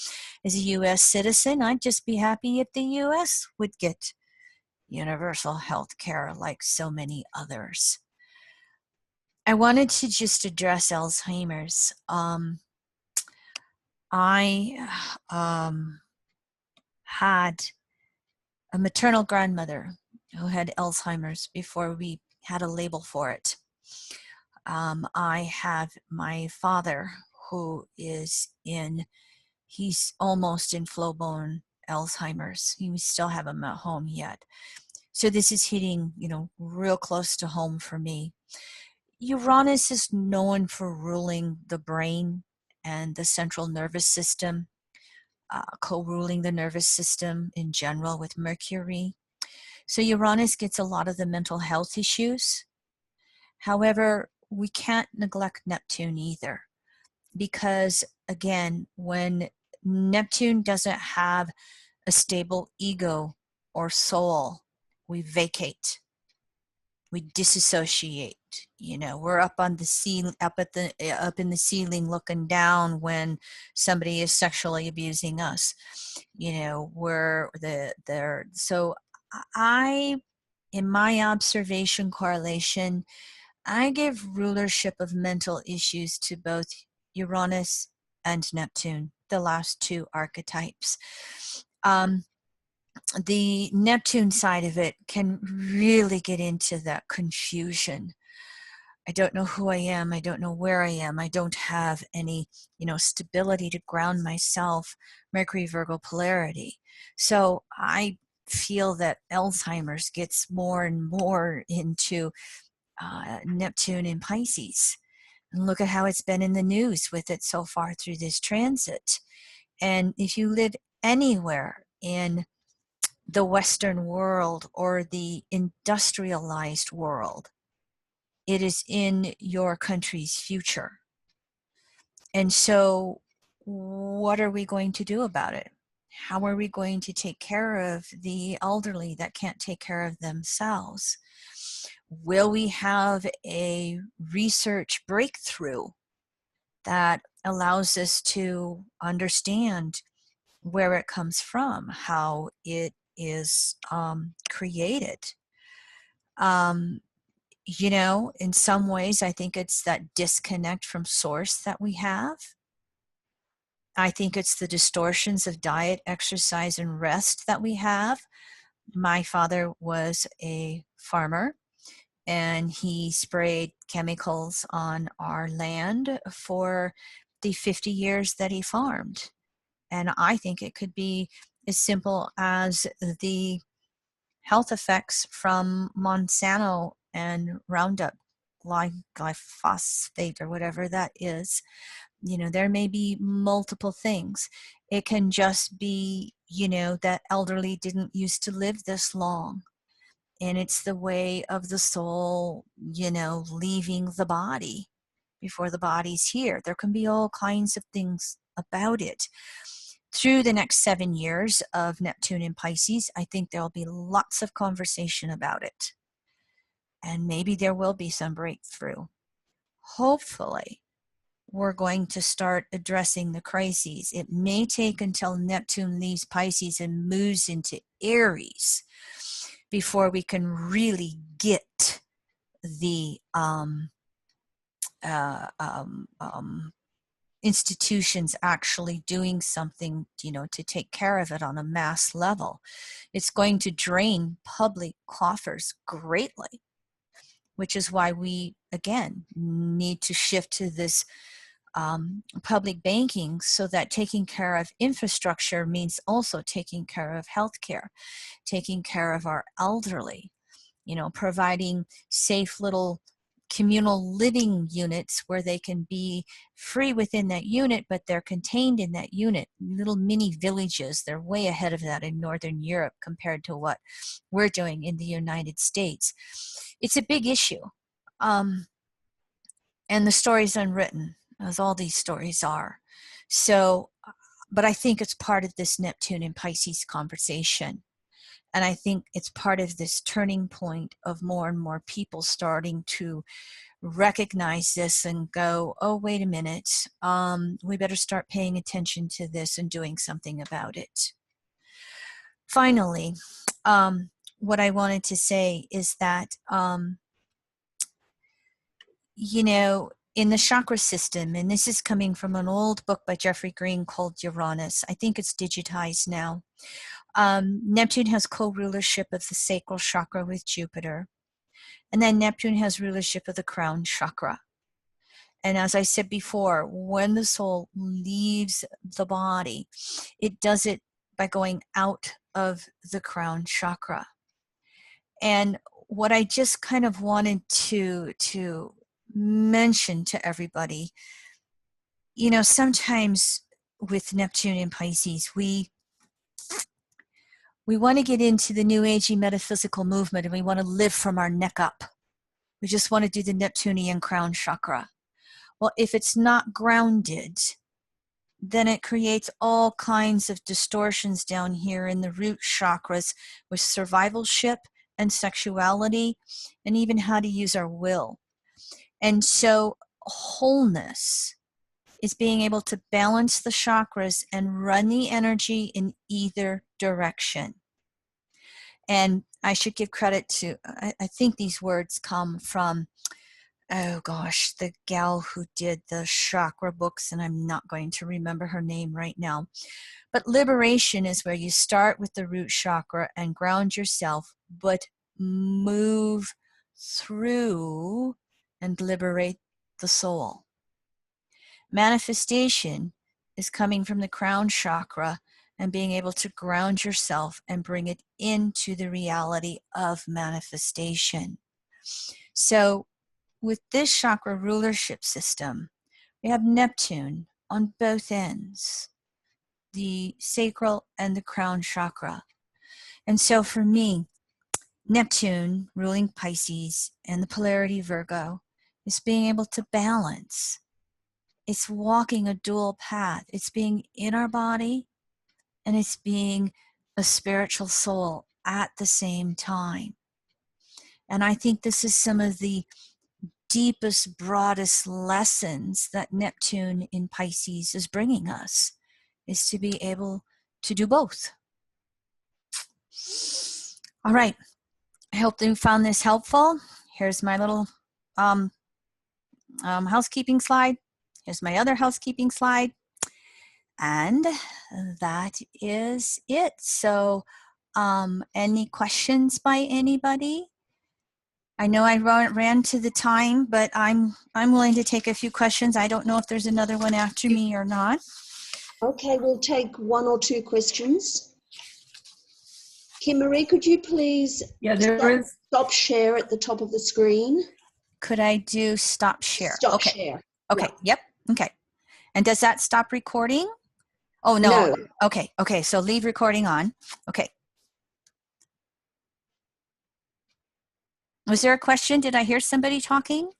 As a U.S. citizen, I'd just be happy if the U.S. would get universal health care like so many others. I wanted to just address Alzheimer's. I had a maternal grandmother who had Alzheimer's before we had a label for it. I have my father who is he's almost in full-blown Alzheimer's. We still have him at home yet. So this is hitting, real close to home for me. Uranus is known for ruling the brain and the central nervous system, co-ruling the nervous system in general with Mercury. So Uranus gets a lot of the mental health issues. However, we can't neglect Neptune either, because again, when Neptune doesn't have a stable ego or soul, we vacate, we disassociate. You know, we're up on the ceiling, up in the ceiling looking down when somebody is sexually abusing us. You know, so I, in my observation correlation, I give rulership of mental issues to both Uranus and Neptune, the last two archetypes. The Neptune side of it can really get into that confusion. I don't know who I am. I don't know where I am. I don't have any, stability to ground myself. Mercury Virgo polarity. So I feel that Alzheimer's gets more and more into Neptune in Pisces. And look at how it's been in the news with it so far through this transit. And if you live anywhere in the Western world or the industrialized world, it is in your country's future. And so what are we going to do about it? How are we going to take care of the elderly that can't take care of themselves? Will we have a research breakthrough that allows us to understand where it comes from, how it is created? In some ways, I think it's that disconnect from source that we have. I think it's the distortions of diet, exercise, and rest that we have. My father was a farmer, and he sprayed chemicals on our land for the 50 years that he farmed. And I think it could be as simple as the health effects from Monsanto and Roundup, glyphosate, or whatever that is. There may be multiple things. It can just be, that elderly didn't used to live this long. And it's the way of the soul, leaving the body before the body's here. There can be all kinds of things about it. Through the next 7 years of Neptune in Pisces, I think there'll be lots of conversation about it. And maybe there will be some breakthrough. Hopefully, we're going to start addressing the crises. It may take until Neptune leaves Pisces and moves into Aries before we can really get the institutions actually doing something, to take care of it on a mass level. It's going to drain public coffers greatly, which is why we, again, need to shift to this public banking, so that taking care of infrastructure means also taking care of healthcare, taking care of our elderly, providing safe little communal living units where they can be free within that unit, but they're contained in that unit, little mini villages. They're way ahead of that in Northern Europe compared to what we're doing in the United States. It's a big issue. And the story's unwritten, as all these stories are. So, but I think it's part of this Neptune and Pisces conversation. And I think it's part of this turning point of more and more people starting to recognize this and go, oh, wait a minute, we better start paying attention to this and doing something about it. Finally, what I wanted to say is that, in the chakra system, and this is coming from an old book by Jeffrey Green called Uranus. I think it's digitized now. Neptune has co-rulership of the sacral chakra with Jupiter. And then Neptune has rulership of the crown chakra. And as I said before, when the soul leaves the body, it does it by going out of the crown chakra. And what I just kind of wanted to mention to everybody, sometimes with Neptune in Pisces, we we want to get into the New Agey metaphysical movement, and we want to live from our neck up. We just want to do the Neptunian crown chakra. Well, if it's not grounded, then it creates all kinds of distortions down here in the root chakras with survivalship and sexuality, and even how to use our will. And so wholeness is being able to balance the chakras and run the energy in either direction. And I should give credit to, I think these words come from, oh gosh, the gal who did the chakra books, and I'm not going to remember her name right now. But liberation is where you start with the root chakra and ground yourself, but move through and liberate the soul. Manifestation is coming from the crown chakra and being able to ground yourself and bring it into the reality of manifestation. So with this chakra rulership system, we have Neptune on both ends, the sacral and the crown chakra. And so for me, Neptune ruling Pisces and the polarity Virgo is being able to balance. It's walking a dual path. It's being in our body and it's being a spiritual soul at the same time. And I think this is some of the deepest, broadest lessons that Neptune in Pisces is bringing us, is to be able to do both. All right. I hope you found this helpful. Here's my little housekeeping slide. Here's my other housekeeping slide. And that is it. So any questions by anybody? I know I ran to the time, but I'm willing to take a few questions. I don't know if there's another one after me or not. Okay, we'll take one or two questions. Kim-Marie, could you please stop share at the top of the screen? Could I do stop share? Stop share. Okay, yep, okay. And does that stop recording? Oh, no. Okay, so leave recording on. Okay. Was there a question? Did I hear somebody talking?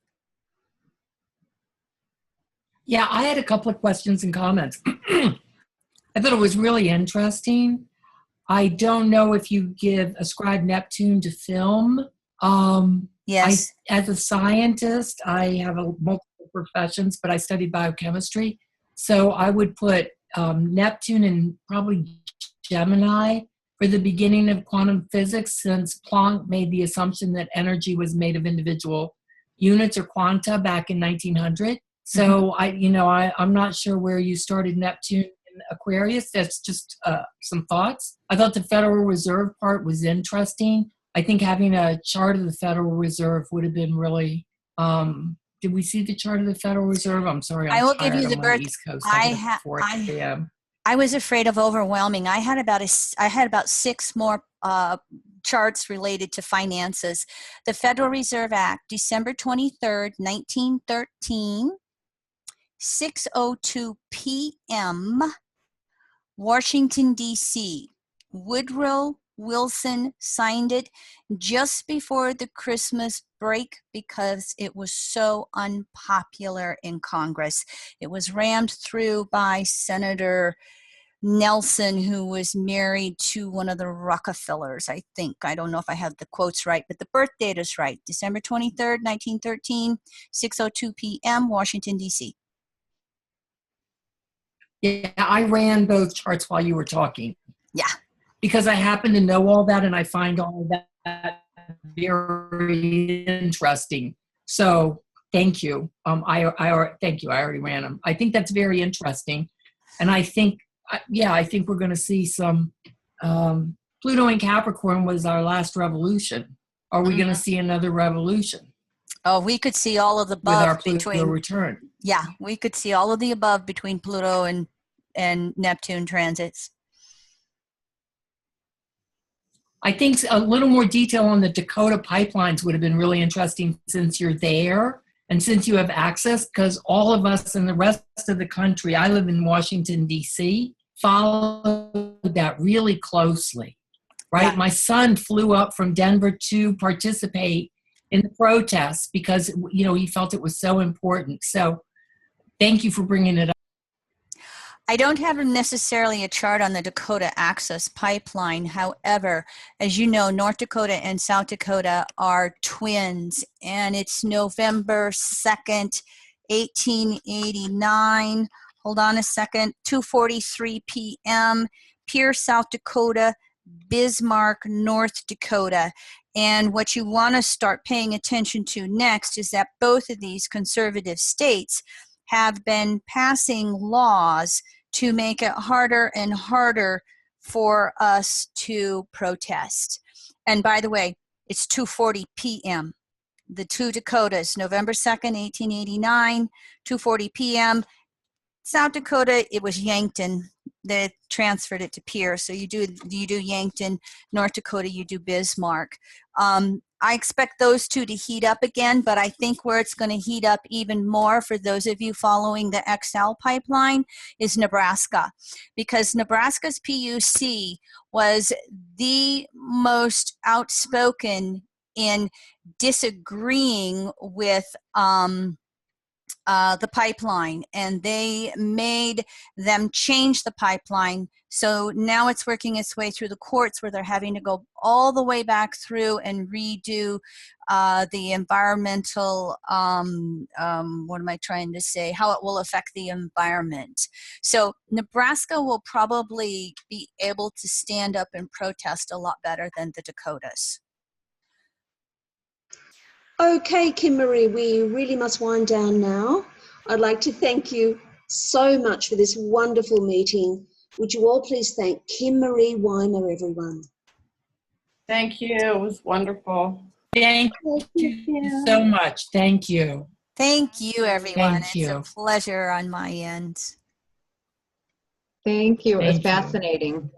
Yeah, I had a couple of questions and comments. I thought it was really interesting. I don't know if you ascribe Neptune to film. Yes. As a scientist, I have multiple professions, but I studied biochemistry. So I would put Neptune and probably Gemini for the beginning of quantum physics, since Planck made the assumption that energy was made of individual units or quanta back in 1900. So I'm not sure where you started Neptune in Aquarius. That's just some thoughts. I thought the Federal Reserve part was interesting. I think having a chart of the Federal Reserve would have been really. Did we see the chart of the Federal Reserve? I'm sorry, I will give you the birth. East Coast. I was afraid of overwhelming. I had about 6 more charts related to finances. The Federal Reserve Act, December 23rd, 1913, 6:02 p.m., Washington, D.C. Woodrow Wilson signed it just before the Christmas break because it was so unpopular in Congress. It was rammed through by Senator Nelson, who was married to one of the Rockefellers, I think. I don't know if I have the quotes right, but the birth date is right. December 23rd, 1913, 6:02 p.m., Washington, D.C. Yeah, I ran both charts while you were talking. Yeah. Because I happen to know all that, and I find all that very interesting. So thank you. Thank you. I already ran them. I think that's very interesting, and I think we're going to see some. Pluto in Capricorn was our last revolution. Are we going to see another revolution? Oh, we could see all of the above with our Pluto return. Yeah, we could see all of the above between Pluto and Neptune transits. I think a little more detail on the Dakota pipelines would have been really interesting since you're there and since you have access, because all of us in the rest of the country, I live in Washington, D.C., follow that really closely. right? Yeah. My son flew up from Denver to participate in the protests because, you know, he felt it was so important. So thank you for bringing it up. I don't have necessarily a chart on the Dakota Access Pipeline. However, as you know, North Dakota and South Dakota are twins, and it's November 2nd, 1889. Hold on a second, 2:43 p.m. Pierce, South Dakota, Bismarck, North Dakota. And what you want to start paying attention to next is that both of these conservative states have been passing laws to make it harder and harder for us to protest. And by the way, it's 2:40 p.m. The two Dakotas, November 2nd, 1889, 2:40 p.m. South Dakota, it was Yankton. They transferred it to Pierce. So you do Yankton. North Dakota, you do Bismarck. I expect those two to heat up again, but I think where it's going to heat up even more for those of you following the XL pipeline is Nebraska, because Nebraska's PUC was the most outspoken in disagreeing with the pipeline, and they made them change the pipeline. So now it's working its way through the courts, where they're having to go all the way back through and redo the environmental, what am I trying to say, how it will affect the environment. So Nebraska will probably be able to stand up and protest a lot better than the Dakotas. Okay, Kim Marie, we really must wind down now. I'd like to thank you so much for this wonderful meeting. Would you all please thank Kim Marie Weimer, everyone? Thank you. It was wonderful. Thank you so much. Thank you. Thank you, everyone. Thank It's a you. pleasure on my end. Thank you. It was Thank you. fascinating.